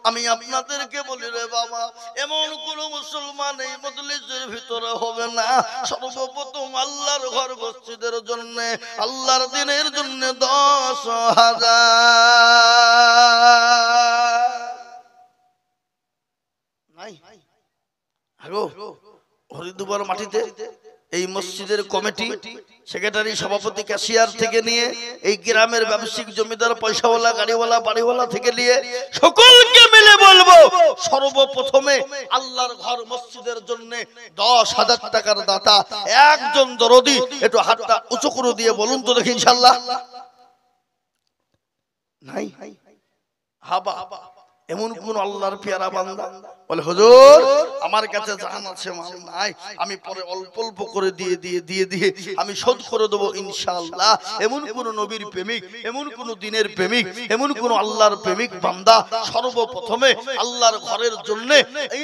আমি আপনাদেরকে বলি রে বাবা, এমন কোন মুসলমান এই মজলিসের ভিতরে হবে না সর্বপ্রথম আল্লাহর ঘর মসজিদের জন্য, আল্লাহর দ্বীনের জন্য 10,000 নাই। আগো হরিদুবার মাটিতে এই মসজিদের কমিটি, সেক্রেটারি, সভাপতি, ক্যাশিয়ার থেকে নিয়ে এই গ্রামের ব্যবসায়িক, জমিদার, পয়সাওয়ালা, গাড়িওয়ালা, বাড়িওয়ালা থেকে নিয়ে সকলকে মিলে বলবো সর্বপ্রথমে আল্লাহর ঘর মসজিদের জন্য 10,000 টাকার দাতা একজন দরদি একটু হাতটা উঁচু করে দিয়ে বলুন তো দেখি ইনশাআল্লাহ। নাই? হাবা এমন কোন আল্লাহর পেয়ারা বান্দা বলে হুজুর আমার কাছে জান আছে মাল নাই, আমি পরে অল্প অল্প করে দিয়ে আমি শোধ করে দেবো ইনশাআল্লাহ। এমন কোন নবীর প্রেমিক, এমন কোন দ্বীনের প্রেমিক, এমন কোন আল্লাহর প্রেমিক বান্দা সর্বপ্রথমে আল্লাহর ঘরের জন্য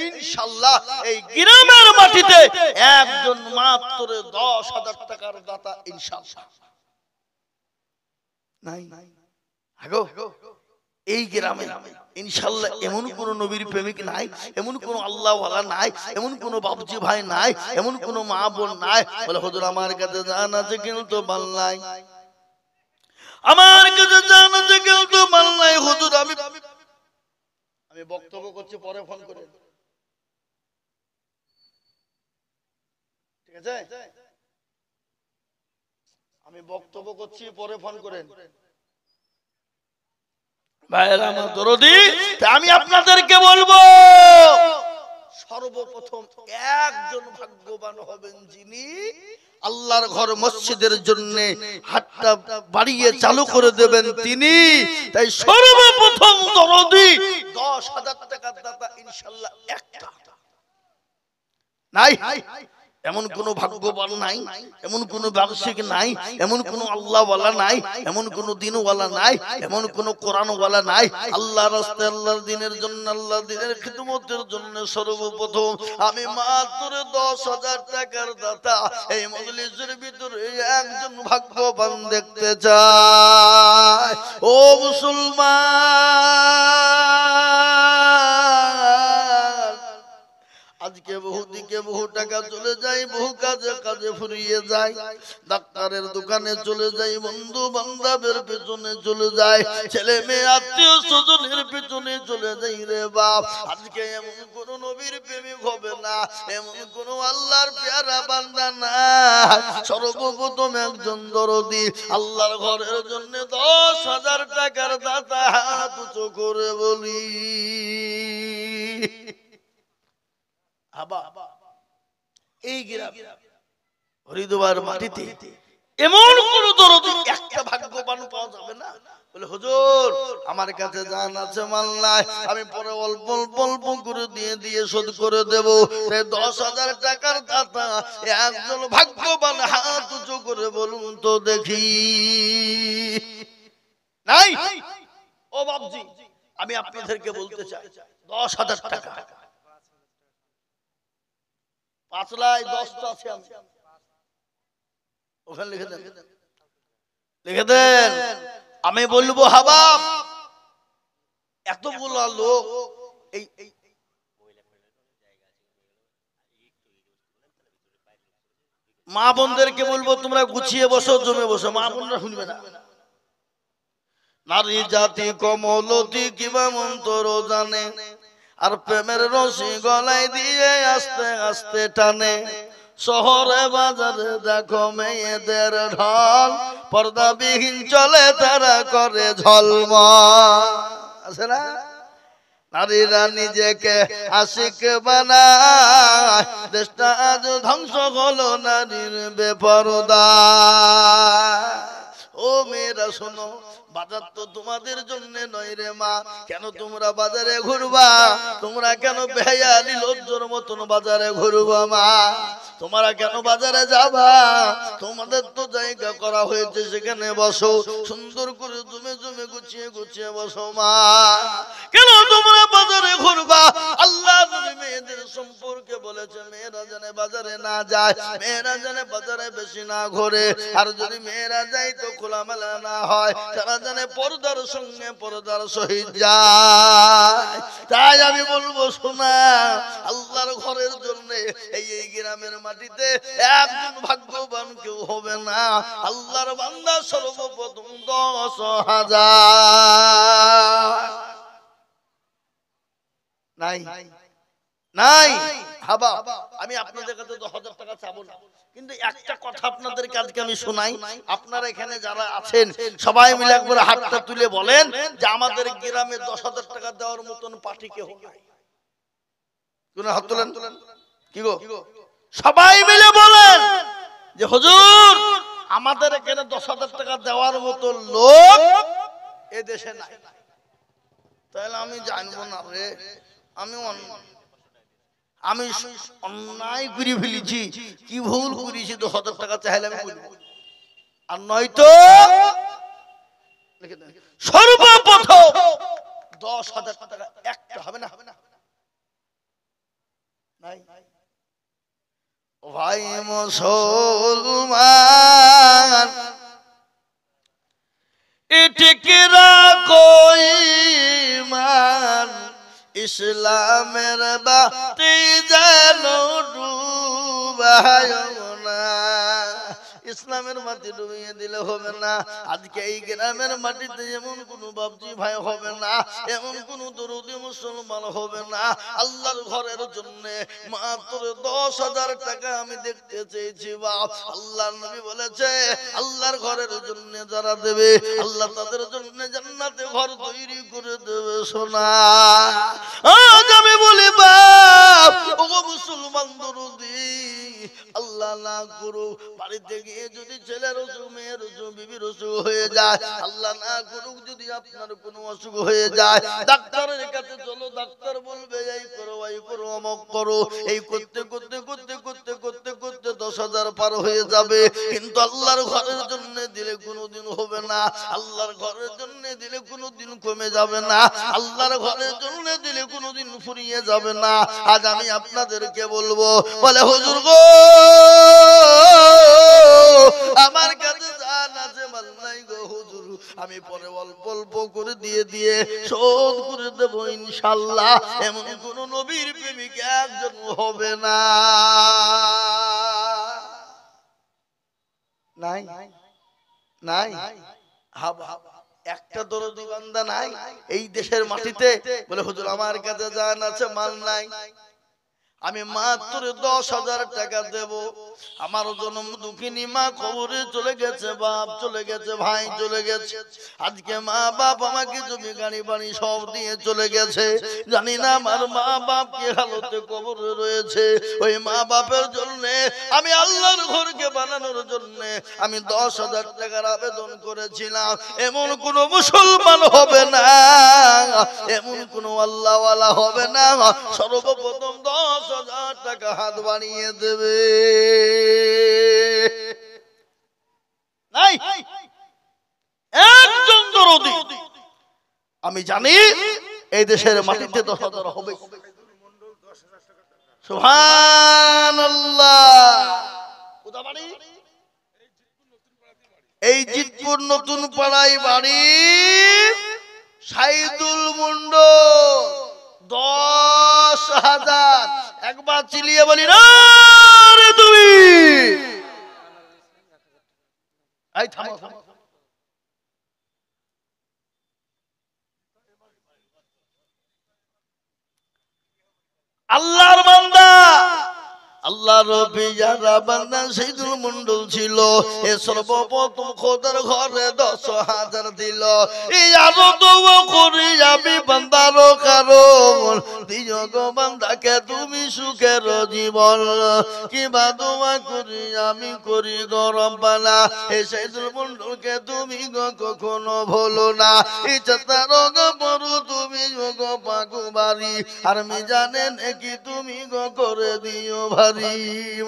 ইনশাআল্লাহ এই গ্রামের মাটিতে একজন মাত্র 10,000 টাকার দাতা ইনশাআল্লাহ নাই? আগো এই গ্রামে ইনশাআল্লাহ এমন কোন নবীর প্রেমিক নাই, এমন কোন আল্লাহ ওয়ালা নাই, এমন কোন বাবজি ভাই নাই, এমন কোন মা বোন নাই বলে হুজুর আমার কাছে জান আছে কিন্তু মাল নাই, আমার কাছে জান আছে কিন্তু মাল নাই হুজুর, আমি আমি বক্তব্য করছি, পরে ফোন করে, ঠিক আছে? আমি বক্তব্য করছি, পরে ফোন করেন ভাইরা আমার দরদি। আমি আপনাদেরকে বলবো, সর্বপ্রথম একজন ভাগ্যবান হবেন যিনি আল্লাহর ঘর মসজিদের জন্য হাতটা বাড়িয়ে চালু করে দেবেন তিনি। তাই সর্বপ্রথম দরদি 10,000 টাকার দাতা ইনশাআল্লাহ একটা নাই। এমন কোন ভাগ্যবান নাই, এমন কোন ব্যবসায়িক নাই, এমন কোন আল্লাহওয়ালা নাই, এমন কোন দিনওয়ালা নাই, এমন কোন কোরআনওয়ালা নাই। আল্লাহর রাস্তায়, আল্লাহর দ্বীনের জন্য, আল্লাহর দ্বীনের খিদমতের জন্য সর্বপ্রথম আমি মাত্র 10,000 টাকার দাতা এই মজলিসের ভিতরে একজন ভাগ্যবান দেখতে চাই। ও মুসলমান, আজকে বহু দিকে বহু টাকা চলে যায়, বহু কাজে কাজে ফুরিয়ে যায়, ডাক্তারের দোকানে চলে যায়, বন্ধু বান্ধবের পেছনে চলে যায়, ছেলে মেয়ে আত্মীয় স্বজনের পেছনে চলে যায় রে বাপ। আজকে এমন কোন নবীর প্রেমিক হবে না, এমন কোন আল্লাহর পেয়ারা বান্দা না, সর্বপ্রথম একজন দরদি আল্লাহর ঘরের জন্য 10,000 টাকার দাতা হাত উঁচু করে বলি এই গ্রামে হরিদ্বার মাটিতে এমন কোন দরদি একটা ভাগ্যবান পাওয়া যাবে না বলে হুজুর আমার কাছে জান আছে মাল নাই, আমি পরে অল্প অল্প অল্প করে দিয়ে দিয়ে শোধ করে দেব। 10,000 টাকার দাতা একজন ভাগ্যবান হাত উঁচু করে বলুন তো দেখি। নাই? ও বাবজি, আমি আপনাদেরকে বলতে চাই 10,000 টাকা 5 লাই 10 তো আছে, ওখানে লিখে দেন, লিখে দেন। আমি বলবো হাবাব, এতগুলো লোক এই মা বোনদেরকে বলবো তোমরা গুছিয়ে বসো, জমে বসো, মা বোনরা শুনবে না। নারী জাতি কমলতি কিবা মন্তর জানে, আর প্রেমের রশি গলায় দিয়ে আস্তে আস্তে টানে। শহরে বাজারে দেখো মেয়েদের ঢল, পর্দাবিহীন চলে তারা করে ঝলমল, আছে না? নারীরা নিজেকে আশিক বানায়, দেশটা আজ ধ্বংস হলো নারীর বেপরদা। ও মেয়েরা শোনো, বাজার তো তোমাদের জন্য নয় রে মা, কেন তোমরা বাজারে ঘুরবা? তোমরা কেন বেহায়ালি লজ্জর মতন বাজারে ঘুরবা মা? তোমরা কেন বাজারে যাবা? তোমাদের তো জায়গা করা হয়েছে, সেখানে বসো, সুন্দর করে জমে জমে গুছিয়ে গুছিয়ে বসো মা। কেন তোমরা বাজারে ঘুরবা? আল্লাহ নবী মেয়েদের সম্পর্কে বলেছে মেয়েরা যেন বাজারে না যায়, মেয়েরা যেন বাজারে বেশি না ঘোরে, আর যদি মেয়েরা যায় তো খোলামেলা না হয়, তারা যেন পর্দার সঙ্গে পর্দার সহিত যায়। তাই আমি বলবো শোনা, আল্লাহর ঘরের জন্য এই গ্রামের মাটিতে একজন ভাগ্যবান কেউ হবে না, আল্লাহর বান্দা সর্বপ্রথম 10,000 নাই নাই হাবা। আমি আপনাদের কাছে 10,000 টাকা চাবো না, কিন্তু একটা কথা আপনাদেরকে আজকে আমি শোনাই। আপনারা এখানে যারা আছেন সবাই মিলে একবার হাতটা তুলে বলেন যে আমাদের গ্রামে 10,000 টাকা দেওয়ার মতন পার্টি কেউ নাই। কোন হাত তোলেন, কি গো সবাই মিলে বলেন যে হুজুর আমাদের এখানে 10,000 টাকা দেওয়ার মতো লোক এ দেশে নাই। তাহলে আমি জানবো না রে, আমি অন্যায় করে ফেলেছি, কি ভুল করেছি, 10,000 টাকা চাইলে আমি বলবো। আর নয়তো সর্বপ্রথম 10,000 টাকা একটা হবে না, হবে না নাই। ও ভাই মুসলমান, ইটকে রাখো ঈমান, ইসলামের বাতি যেন ডুবায় না, ইসলামের মাটি ডুবিয়ে দিলে হবে না। আজকে এই গ্রামের মাটিতে এমন কোন বাপজি ভাই হবে না, এমন কোন দরদি মুসলমান হবে না। আল্লাহর ঘরের জন্য মাত্র 10,000 টাকা আমি দেখতে চেয়েছি বাপ। আল্লাহর নবী বলেছে আল্লাহর ঘরের জন্য যারা দেবে আল্লাহ তাদের জন্য জান্নাতে ঘর তৈরি করে দেবে। সোনা আজ আমি বলি বাপ, ও মুসলমান দরদি, আল্লাহ না করুক বাড়িতে গিয়ে যদি ছেলের অসুখ, মেয়ের অসুখ, বিবির অসুখ হয়ে যায়, আল্লাহ না করুক যদি আপনার কোনো অসুখ হয়ে যায়, ডাক্তারের কাছে চলো, ডাক্তার বলবে এই করো, এই করো, অমক করো, এই করতে করতে করতে করতে করতে করতে 10,000 পার হয়ে যাবে। কিন্তু আল্লাহর ঘরের জন্য দিলে কোনোদিন হবে না, আল্লাহর ঘরের জন্য দিলে কোনোদিন কমে যাবে না, আল্লাহর ঘরের জন্য দিলে কোনোদিন ফুরিয়ে যাবে না। আজ আমি আপনাদেরকে বলবো, বলে হুজুর গো আমার কাছে জান আছে মাল নাই গো হুজুর, আমি পরে অল্প অল্প করে দিয়ে দিয়ে শোধ করে দেব ইনশাআল্লাহ। এমন কোন নবীর প্রেমিক একজন হবে না। নাই নাই হাবা একটা দরদি বান্দা নাই এই দেশের মাটিতে বলে হুজুর আমার কাছে জান আছে মাল নাই, আমি মাত্র 10,000 টাকা দেব। আমার জন্ম দুঃখিনী মা কবরে চলে গেছে, বাপ চলে গেছে, ভাই চলে গেছে, আজকে মা বাপ আমাকে জমি গাড়ি বাড়ি সব দিয়ে চলে গেছে। জানি না আমার মা বাপ কি হালতে কবরে রয়েছে। ওই মা বাপের জন্য আমি আল্লাহর ঘরকে বানানোর জন্য আমি 10,000 টাকার আবেদন করেছিলাম। এমন কোন মুসলমান হবে না, এমন কোন আল্লাহওয়ালা হবে না সর্বপ্রথম 10,000 টাকা হাত বানিয়ে দেবে। নাই একজন দরদি আমি জানি এই দেশের মাটিতে 10,000 হবে। সুবহানাল্লাহ। কোথা বাড়ি? এই জিতপুর নতুন পাড়ায় বাড়ি, সাইদুল মন্ডল 10,000। একবার চিলিয়ে বলি না রে তুমি, এই থামো থামো। আল্লাহর বান্দা, আল্লাহর নবী যারা বান্দা সাইদুল মন্ডল ছিল, এ সর্বপ্রথম খোদার ঘরে 10,000 দিল। এই আরো দোয়া করি আমি বান্দার কারণ দিও গো বান্দাকে তুমি সুখের জীবন। কিবা দোয়া করি আমি করি গো রব্বানা, এই সাইদুল মন্ডলকে তুমি গো কখনো ভুলো না। ইচ্ছা তার গো বড় তুমি গো পাগু বাড়ি, আর আমি জানেন কি তুমি গো করে দিও ভাই।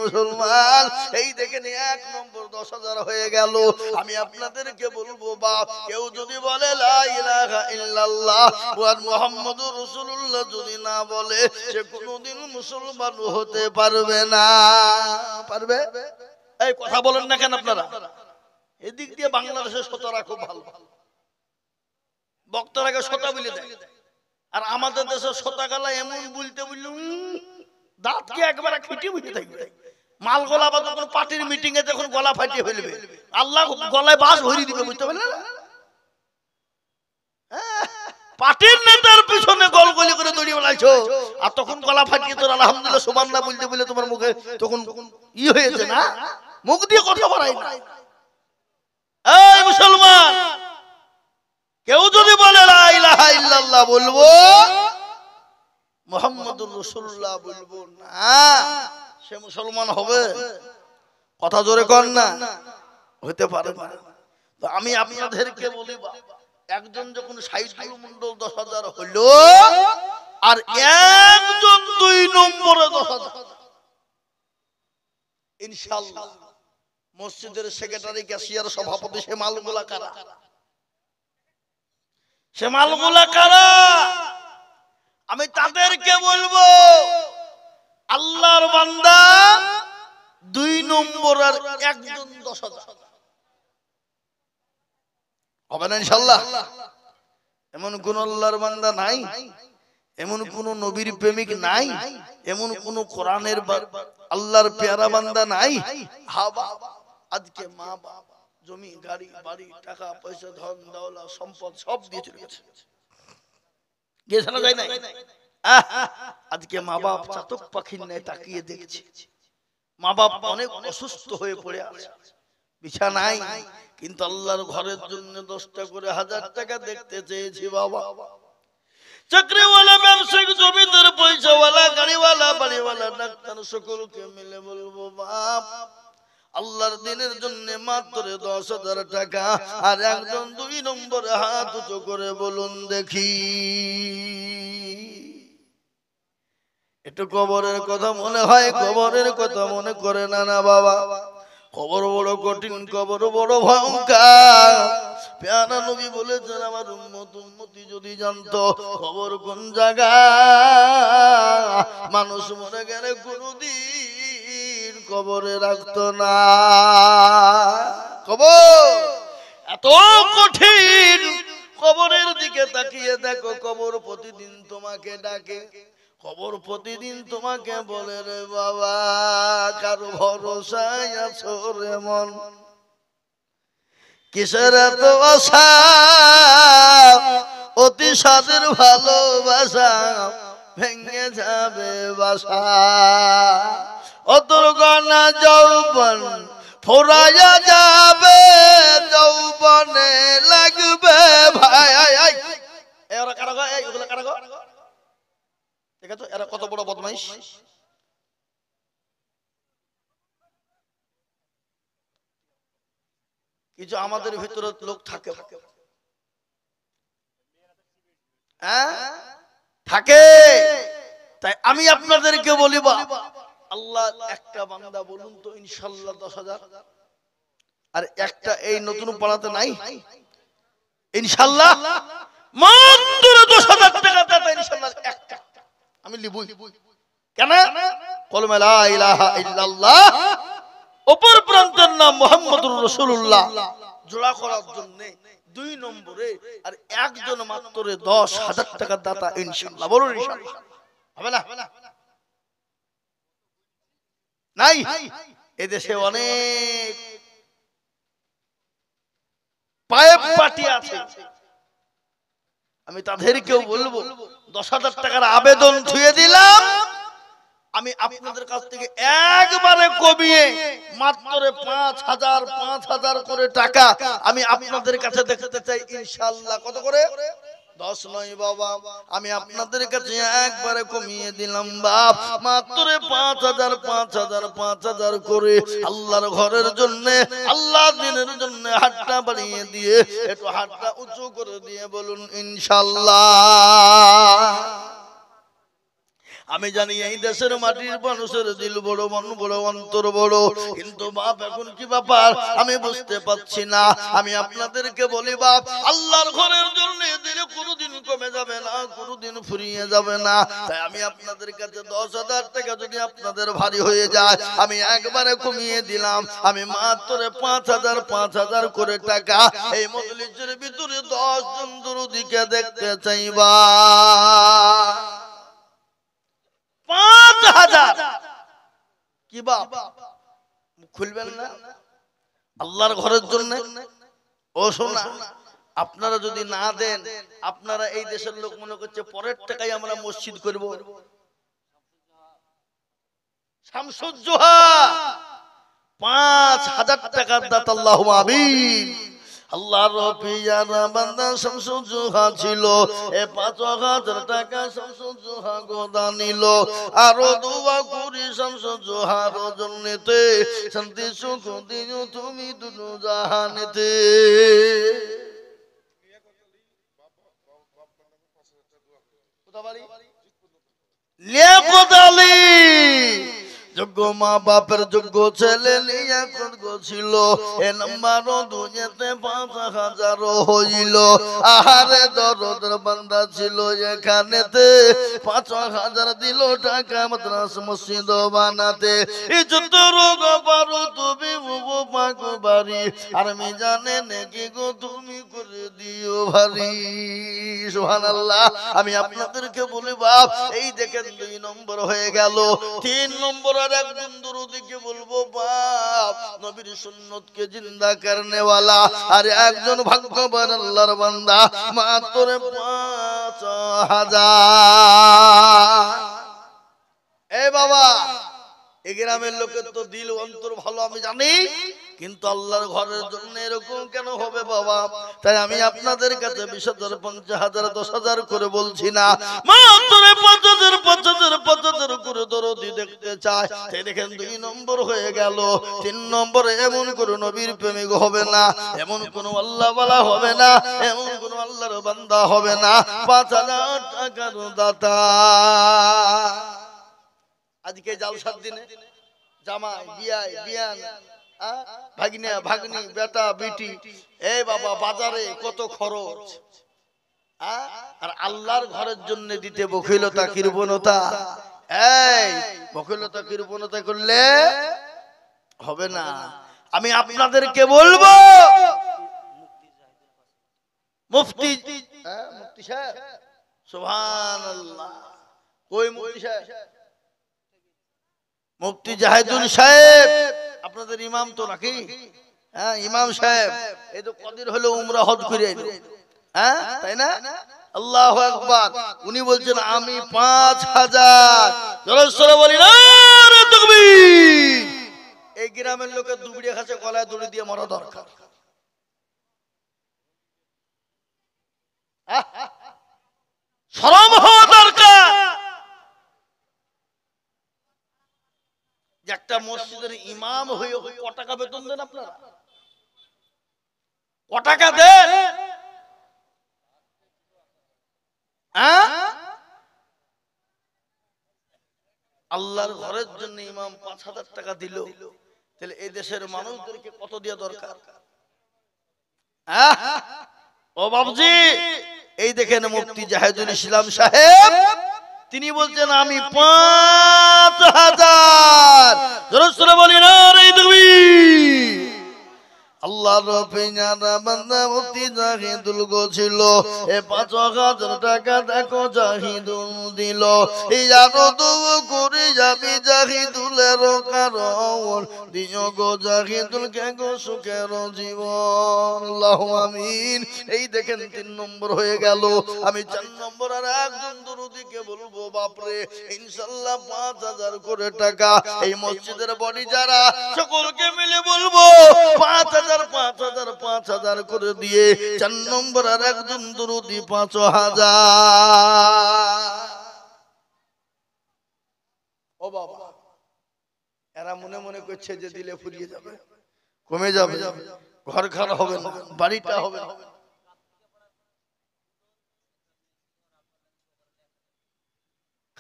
মুসলমান এই দেখেন 1 নম্বর 10,000 হয়ে গেল। আমি আপনাদেরকে বলবো বাপ, কেউ যদি বলে লা ইলাহা ইল্লাল্লাহ ওয়া মুহাম্মাদুর রাসূলুল্লাহ যদি না বলে, সে কোনোদিন মুসলমান হতে পারবে না। পারবে? এই কথা বলেন না কেন আপনারা? এদিক দিয়ে বাংলাদেশের শতরা খুব ভালো, বক্তারাকে শতা বলে দেয়, আর আমাদের দেশের শতাগালা এমন বলতে বলল দাঁতকে একবারে খিটি বুঝে থাকবে। মাল গলা বা যখন পার্টির মিটিং এ যখন গলা ফাটিয়ে ফেলবে, আল্লাহ গলায় বাস ভরিয়ে দিবে, বুঝতে পারলে না? পার্টির নেতার পিছনে গলগলি করে দড়িয়ে বেড়াইছো, আর তখন গলা ফাটিয়ে তোর আলহামদুলিল্লাহ সুবহানাল্লাহ বলতে বলে তোমার মুখে তখন ই হয়েছে না, মুখ দিয়ে কথা বলাই না। এই মুসলমান, কেউ যদি বলে লা ইলাহা ইল্লাল্লাহ বলবো, মুহাম্মাদুর রাসূলুল্লাহ বলবো না, সে মুসলমান হবে? কথা জোরে কর না, হতে পারে না। তো আমি আপনাদেরকে বলি, একজন যখন সাইদুল মন্ডল 10,000 হলো, আর একজন 2 নম্বরে 10,000, ইনশাআল্লাহ মসজিদের সেক্রেটারি, ক্যাশিয়ার, সভাপতি, সে মালগুলা কারা? সে মালগুলা কারা? আমি তাদেরকে বলবো আল্লাহর বান্দা 2 নম্বর আর একজন 10,000 হবে না ইনশাআল্লাহ? এমন কোন আল্লাহর বান্দা নাই, এমন কোন নবীর প্রেমিক নাই, এমন কোন কোরআনের আল্লাহর পেয়ারা বান্দা নাই। আজকে মা বাবা জমি গাড়ি বাড়ি টাকা পয়সা ধন দৌলত সম্পদ সব দিয়ে চলে গেছে, গেছে না যায় না? আজকে মা বাপ চাতক পাখির ন্যায় তাকিয়ে দেখছে, মা বাপ অনেক অসুস্থ হয়ে পড়ে আছে বিছানায়, কিন্তু আল্লাহর ঘরের জন্য 10টা করে 1000 টাকা দেখতে চেয়েছি বাবা। চাকরিওয়ালা, ব্যবসায়িক, জমিদার, পয়সাওয়ালা, গাড়িওয়ালা, বাড়িওয়ালা, ডাক্তার সকলকে মিলে বলবো বাপ আল্লাহর দিনের জন্য মাত্র 10,000 টাকা। আর একজন 2 নম্বরে হাত উঁচু করে বলুন দেখি। একটু কবরের কথা মনে হয়, কবরের কথা মনে করে না না বাবা। কবর বড় কঠিন, কবর বড় ভয়ঙ্কর। প্যারা নবী বলেছেন আমার উম্মতি যদি জানতো কবর কোন জায়গা, মানুষ মরে গেলে কোনদিন কবরে রাখতো না। কবর এত কঠিন, কবরের দিকে তাকিয়ে দেখো, কবর প্রতিদিন তোমাকে ডাকে, কবর প্রতিদিন তোমাকে বলে রে বাবা কারো ভরসায় আছো রে মন, কিসের এত আশা, অতি সাদের ভালোবাসা ভেঙে যাবে বাসা, অতর গনা যৌবন ফোরাইয়া যাবে, যৌবনে লাগবে ভাই। এরা কারা গো? এগুলো কারা গো? ঠিক আছে, এরা কত বড় বদমাইশ। কিছু আমাদের ভিতরে লোক থাকে, থাকে। তাই আমি আপনাদেরকে বলি আল্লাহ একটা বান্দা বলুন তো ইনশাআল্লাহ 10,000, আর একটা এই নতুন পাড়াতে নাই ইনশাআল্লাহ মাত্র 10,000 টাকা দাতা ইনশাআল্লাহ একটা আমি লিবই। কেন? কলমে লা ইলাহা ইল্লাল্লাহ, অপর প্রান্তের নাম মুহাম্মদুর রাসূলুল্লাহ জোড়া করার জন্য 2 নম্বরে আর একজন মাত্র 10,000 টাকা দাতা ইনশাআল্লাহ। বলুন ইনশাআল্লাহ। হবে না? নাই? এদেশে অনেক পাইপ পার্টি আছে, আমি তাদেরকেও বলবো 10,000 টাকার আবেদন ছুঁয়ে দিলাম, আমি আপনাদের কাছ থেকে একবারে কমিয়ে মাত্র 5,000 করে টাকা আমি আপনাদের কাছে দেখতে চাই ইনশাআল্লাহ। কত করে? 10 নয় বাবা, আমি আপনাদের কাছে একবারে কমিয়ে দিলাম বাপ, মাত্র 5,000 করে আল্লাহর ঘরের জন্য, আল্লাহ দিনের জন্য হাতটা বাড়িয়ে দিয়ে, একটু হাতটা উঁচু করে দিয়ে বলুন ইনশাআল্লাহ। আমি জানি এই দেশের মাটির মানুষের দিল বড়, মন বড়, অন্তর বড়, কিন্তু বাপ এখন কি ব্যাপার আমি বুঝতে পারছি না। আমি আপনাদেরকে বলি বাপ আল্লাহর ঘরের জন্য দিলে কোনোদিন কমে যাবে না, কোনোদিন ফুরিয়ে যাবে না। তাই আমি আপনাদের কাছে 10,000 টাকা যদি আপনাদের ভারী হয়ে যায় আমি একবারে কমিয়ে দিলাম, আমি মাত্র 5,000 করে টাকা এই মজলিসের ভিতরে 10 জন দরুদিকে দেখতে চাইবা। 5,000 কি বাপ খুলবেন না আল্লাহর ঘরের জন্য? ও শোনা, আপনারা যদি না দেন, আপনারা এই দেশের লোক মনে করছে পরের টাকায় আমরা মসজিদ করব। শামসুজ্জোহা 5,000 টাকার দাতা, আল্লাহুম্মা আমিন। আল্লাহর পিয়ারা বান্দা শামসুজ্জোহা ছিল, এ 5,000 টাকা শামসুজ্জোহা গোদা নিল। আরো দোয়া করি শামসুজ্জোহার জন্যতে শান্তি সুখ দিও তুমি দুনো জাহানেতে। লিয়াকত আলী যোগ্য মা বাপের যোগ্য ছেলে লিয়াকত ছিল, এ নাম্বার দুনিয়াতে 5,000 হইল। আহারে দরদের বান্দা ছিল এখানেতে, 5,000 দিল টাকা মাদ্রাস মসজিদ বানাতে। ইজ্জত রোগ পারো তুমি বুবু পাক বাড়ি, আর আমি জানে নাকি গো তুমি করে দিও ভারী। সুবহানাল্লাহ। আমি আপনাদেরকে বলি বাপ এই দেখেন 2 নম্বর হয়ে গেল, 3 নম্বর আর একজন দরুদিকে বলবো বাপ নবীর সুন্নতকে জিন্দা করনে ওয়ালা আর একজন ভাগ্যবান আল্লাহর বান্দা মাত্র 5000। এই বাবা এই গ্রামের লোকের তো দিল অন্তর ভালো আমি জানি, কিন্তু আল্লাহর ঘরের জন্য এরকম কেন হবে বাবা? তাই আমি আপনাদের কাছে 20,000 50,000 10,000 করে বলছি না, মাত্র 5,000 করে দরদি দেখতে চায়। তাই দেখেন 2 নম্বর হয়ে গেল। 3 নম্বরে এমন কোন নবীর প্রেমিক হবে না, এমন কোন আল্লাহওয়ালা হবে না, এমন কোন আল্লাহর বান্দা হবে না 5,000 টাকার দাতা। আজকে জালসার দিনে জামাই বিয়াই বিয়ান ভাগিনা ভাগ্নি বেটা বেটি এই বাবা বাজারে কত খরচ, আর আল্লাহর ঘরের জন্য দিতে বখিলতা কৃপণতা। এই বখিলতা কৃপণতা করলে হবে না। আমি আপনাদেরকে বলবো মুফতি মুফতি সাহেব সুবহানাল্লাহ, কই মুফতি সাহেব? মুফতি জাহিদুল সাহেব আপনাদের ইমাম তো নাকি? হ্যাঁ ইমাম সাহেব এই তো কদিন হলো উমরা হজ করে আইলো, হ্যাঁ তাই না? আল্লাহু আকবার। উনি বলছেন আমি 5,000 জোরে বলি না রে তাকবীর। এই গ্রামের লোকের দুবড়িয়া খাসে গলায় দড়ি দিয়ে মরা দরকার। শরম হওয়া দরকার। একটা মসজিদের ইমাম হয়ে ক টাকা বেতন দেন আপনারা? ক টাকা দেন? আল্লাহর ঘরের জন্য ইমাম 5,000 টাকা দিল, তাহলে এই দেশের মানুষদেরকে কত দেওয়া দরকার? ও বাবুজি এই দেখেন মুফতি জাহিদুল ইসলাম সাহেব তিনি বলছেন আমি 5,000 জোরে বলি না রে তাকবীর। আল্লাহর পেয়ারা বান্দা মুফতি জাহিদুল গো ছিল, এ 5,000 টাকা দেখো জাহিদুল দিল। এই জানো তো করে যাবি জাহিদুলের কারণ দিও গো জাহিদুলকে গো সুখের জীবন। আল্লাহু আমিন। এই দেখেন 3 নম্বর হয়ে গেল। আমি 4 নম্বর আর একজন দরুদিকে বলবো বাপরে ইনশাআল্লাহ 5,000 করে টাকা এই মসজিদের বডি যারা সকলকে মিলে বলবো 5,000 করে দিয়ে 4 নম্বর আর একজন দরুদি 5,000। ও বাবা এরা মনে মনে করছে যে দিলে ফুরিয়ে যাবে, কমে যাবে, ঘর খারাপ হবে না, বাড়িটা হবে না।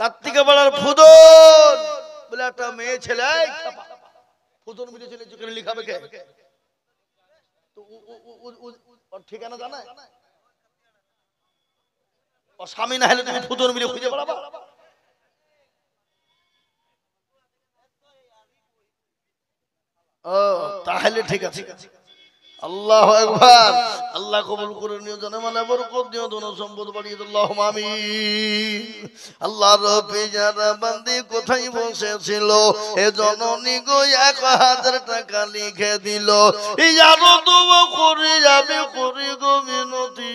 কার্তিকা পাড়ার ফুদন বলে একটা মেয়ে ছেলে, ফুদন মিলে ছেলে যেখানে লিখাবে কে? ঠিকানা জানা? স্বামী না হলে তুমি ফুদন মিলে খুঁজে বেড়াবা? ও তাহলে ঠিক আছে। আল্লাহু আকবার। আল্লাহ কবুল করে নিও, জানেমানে বরকত দিও, ধন সম্পদ বাড়িয়ে দাও, আল্লাহুম্মা আমিন। আল্লাহর পেয়ারা বান্দি কোথায় বসেছিল এ জননী গো 1,000 টাকা লিখে দিল। এই জানো তো করে যাবে করে গো মিনতি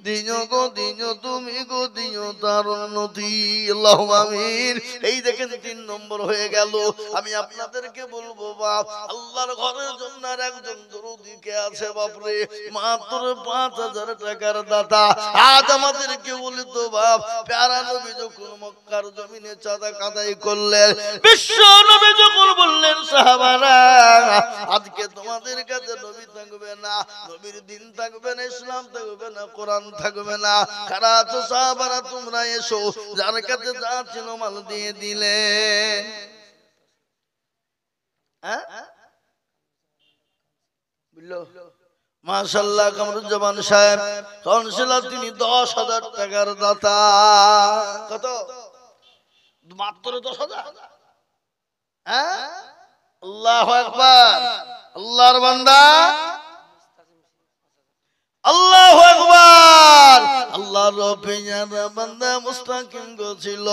দিও গো দিও তুমি গো দিও তার উন্নতি। আল্লাহুম্মা আমিন। এই দেখেন 3 নম্বর হয়ে গেল। আমি আপনাদেরকে বলবো বাপ আল্লাহর ঘরের জন্য আর একজন দরুদিকে আছে বাপরে মাত্র 5,000 টাকার দাতা। আজ আমাদেরকে বলি তো বাপ প্যারা নবী যখন মক্কার জমিনে চাঁদা কাদাই করলেন, বিশ্ব নবী যখন বললেন সাহাবারা আজকে তোমাদের কাছে নবী থাকবে না, নবীর দিন থাকবে না, ইসলাম থাকবে না, কোরআন থাকবে না, কারা আছো সাহাবারা তোমরা এসো, যার কাছে যা ছিল মাল দিয়ে দিলে। হ্যাঁ মাশাআল্লাহ কামরুজ্জামান সাহেব কাউন্সিলর তিনি 10,000 টাকার দাতা। কত? মাত্র 10,000। হ্যাঁ আল্লাহু আকবার। আল্লাহর বান্দা আল্লাহু আকবার। আল্লাহ আল্লাহর পেয়ারা বান্দা মুস্তাকিম গো ছিল,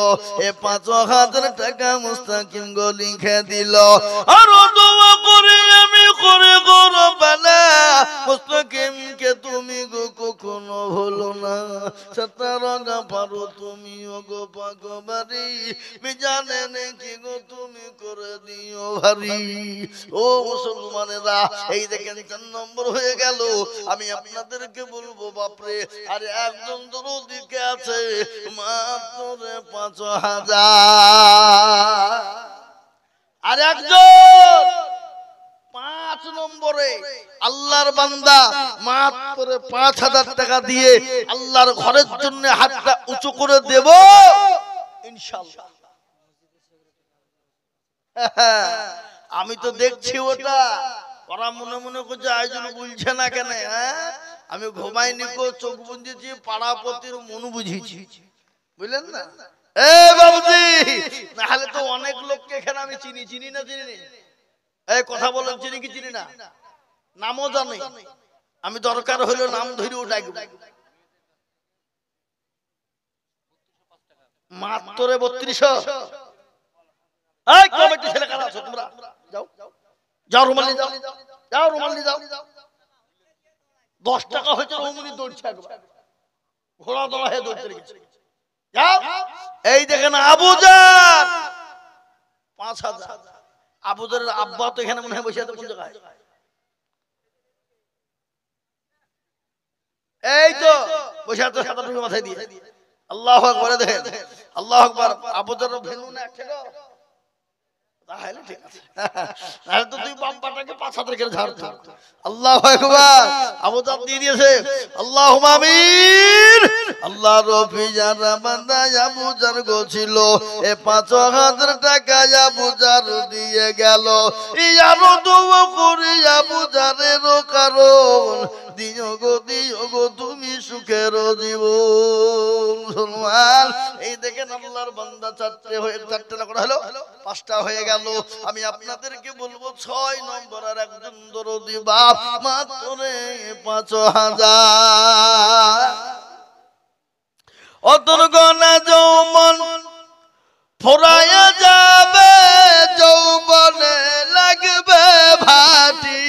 এ 5,000 টাকা মুস্তাকিম গো লিখে দিল। আর দোয়া করে আমি করে গো রব্বানা, মুস্তাকিম কে তুমি গো কখনো ভুলো না, সতারঙ্গা পারো তুমি গো পাগবারি, মিজানে নেকি গো তুমি করে দিও ভারী। ও মুসলমানেরা, এই দেখেন 4 নম্বর হয়ে গেল। আমি আপনাদেরকে বলবো বাপরে, আর একজন দরদি কে আছে মাত্র 5,000, আর একজন 5 নম্বরে আল্লাহর বান্দা মাত্র 5,000 টাকা দিয়ে আল্লাহর ঘরের জন্য হাতটা উঁচু করে দেব ইনশাআল্লাহ। আমি তো দেখছি ওটা, ওরা মনে মনে করছে আয়োজন বলছে না কেন। আমি ঘুমাইনি কো, চোখ বুঝেছি, পাড়াপতির মন বুঝিয়েছি, বুঝলেন না? এ বাবুজি, নাহলে তো অনেক লোককে এখানে আমি চিনি না চিনি, এই কথা বলেন, চিনি কি চিনি না, নামও জানি। আমি দরকার হইলো নাম ধরে ওটাই মাত্র 3200। এই কমিটি ছেলে কারা আছো তোমরা, যাও যাও রুমাল নিয়ে যাও, যাও রুমাল নিয়ে যাও। 10 টাকা হয়েছে রুমালি দৌড়ছে, একবার ঘোড়া দোড়া হয়ে দৌড়তে গেছে। যাও, এই দেখেন আবুজার 5,000। আবুজারের আব্বা তো এখানে মনে হয় বসে আছে, কোন জায়গায়? এই তো বসে আছে সাদা টুপি মাথায় দিয়ে। আল্লাহু আকবার, দেখেন আল্লাহু আকবার। আবুজারের ভেনু না ঠেলো, তাহলে ঠিক আছে, তাহলে তো তুই বাম্পাটাকে 5,000 করে ঝাড়তো। আল্লাহু আকবার, আবুজার দিয়ে দিয়েছে। আল্লাহুম্মা আমিন। আল্লাহ রফি যারা বান্দা আবুজার গো ছিল, এ 5,000 টাকা আবুজার দিয়ে গেল। ইয়ারো দোয়া করি আবুজারের কারণ, দিও গো তুমি সুখের জীবন। মুসলমান, এই দেখেন আল্লাহর বান্দা 4টে না করা হলো, 5টা হয়ে গেল। আমি আপনাদেরকে বলবো 6 নম্বর আর একজন দরদি বাপ মাত্র 5,000। অতর গনা যৌবন ফোরায়া যাবে, যৌবনে লাগবে ভাটি,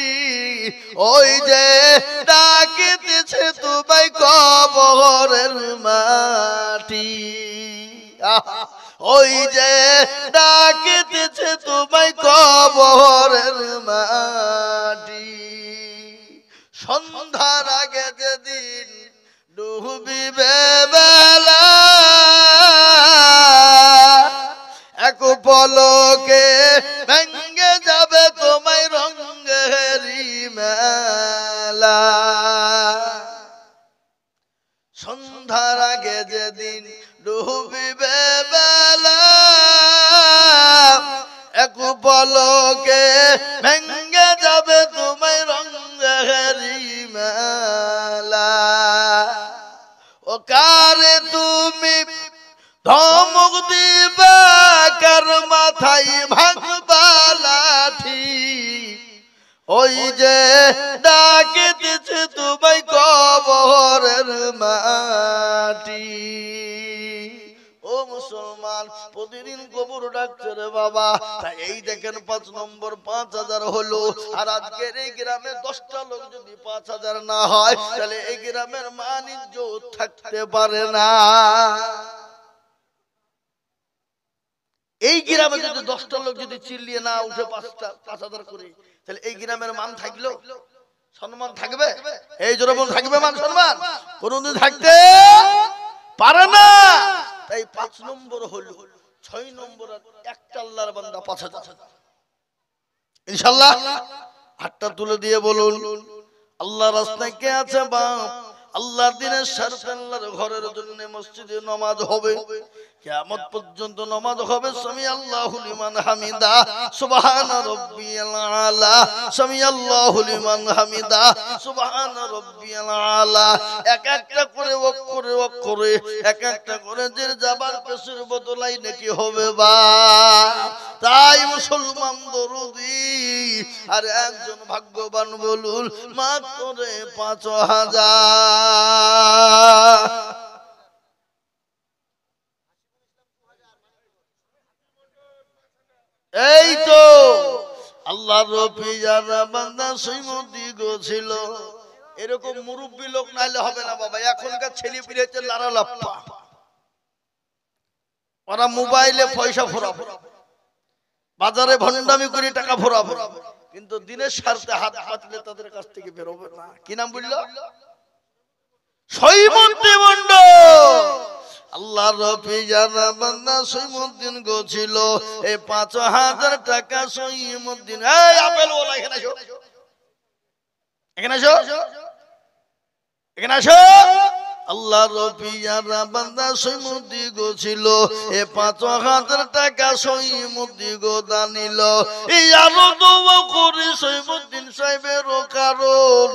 ওই যে ডাকিতেছে তোমায় কবরের মাটি, ওই যে ডাকিতেছে তোমায় কবরের মাটি। সন্ধ্যার আগে যেদিন ডুবিবে বেলা, এক পলকে ভেঙ্গে যাবে তোমায় রঙেরি মেলা। সন্ধ্যার আগে যেদিন ডুবিবে বেলা, এক পলকে ভেঙ্গে যাবে তোমায় রঙেরি মেলা। ও কারে তুমি ধমক দিবা, কার মাথায় ভাঙবা লাঠি, ওই যে ডাকিতেছে তোমায় কবরের মাটি। ও মুসলমান, প্রতিদিন কবর ডাকছে রে বাবা। তাই এই দেখেন 5 নম্বর 5,000 হলো। আর আজকের এই গ্রামে 10টা লোক যদি 5,000 না হয়, তাহলে এই গ্রামের মান ইজ্জত থাকতে পারে না। এই গ্রামে যদি 10টা লোক যদি চিল্লিয়ে না উঠে 5,000 করে, তাহলে এই গ্রামের মান থাকলো, সম্মান থাকবে? এই জোরবন থাকবে মান সম্মান? কোনদিন থাকতে পারে না। তাই 5 নম্বর হলো। 6 নম্বর একটা আল্লাহর বান্দা 5,000 ইনশাআল্লাহ। হাতটা তুলে দিয়ে বলুন, আল্লাহর রাস্তায় কে আছে বাপ? আল্লাহর দিনের স্বার্থে আল্লাহর ঘরের জন্য মসজিদে নামাজ হবে, কিয়ামত পর্যন্ত নামাজ হবে। সামি আল্লাহু লিমান হামিদা, সুবহান রাব্বিয়াল আলা, সামি আল্লাহু লিমান হামিদা, সুবহান রাব্বিয়াল আলা। এক একটা করে অক্ষরে এক একটা করে যে জাবার পেশের বদলাই নাকি হবে বা। তাই মুসলমান দরদি আর একজন ভাগ্যবান বলুন মাত্র 5,000। এই তো আল্লাহর পিয়ারা বান্দা সৈমতি গো ছিল। এরকম মুরব্বী লোক নাইলে হবে না বাবা। এখনকার ছেলে পিলে হচ্ছে লারা লাপ্পা, ওরা মোবাইলে পয়সা ফোরাবো, বাজারে ভণ্ডামি করে টাকা ফোরাবো, কিন্তু দিনের স্বার্থে হাত পাতলে তাদের কাছ থেকে বেরোবে না। কি নাম বললো? সৈমতি মন্ডল। আল্লাহর পিয়ারা বান্দা সৈমুদ্দিন গো ছিল। এই ৫,০০০ টাকা সৈমুদ্দিন, এই আপেল ওলা এখানে আসো, এখানে আসো, এখানে আসো। আল্লাহর পিয়ারা বান্দা সৈমুদ্দিন গো ছিল। এই ৫,০০০ টাকা সৈমুদ্দিন গো দানিল। এই আরো দোয়া করি সৈমুদ্দিন সাহেবের কারণ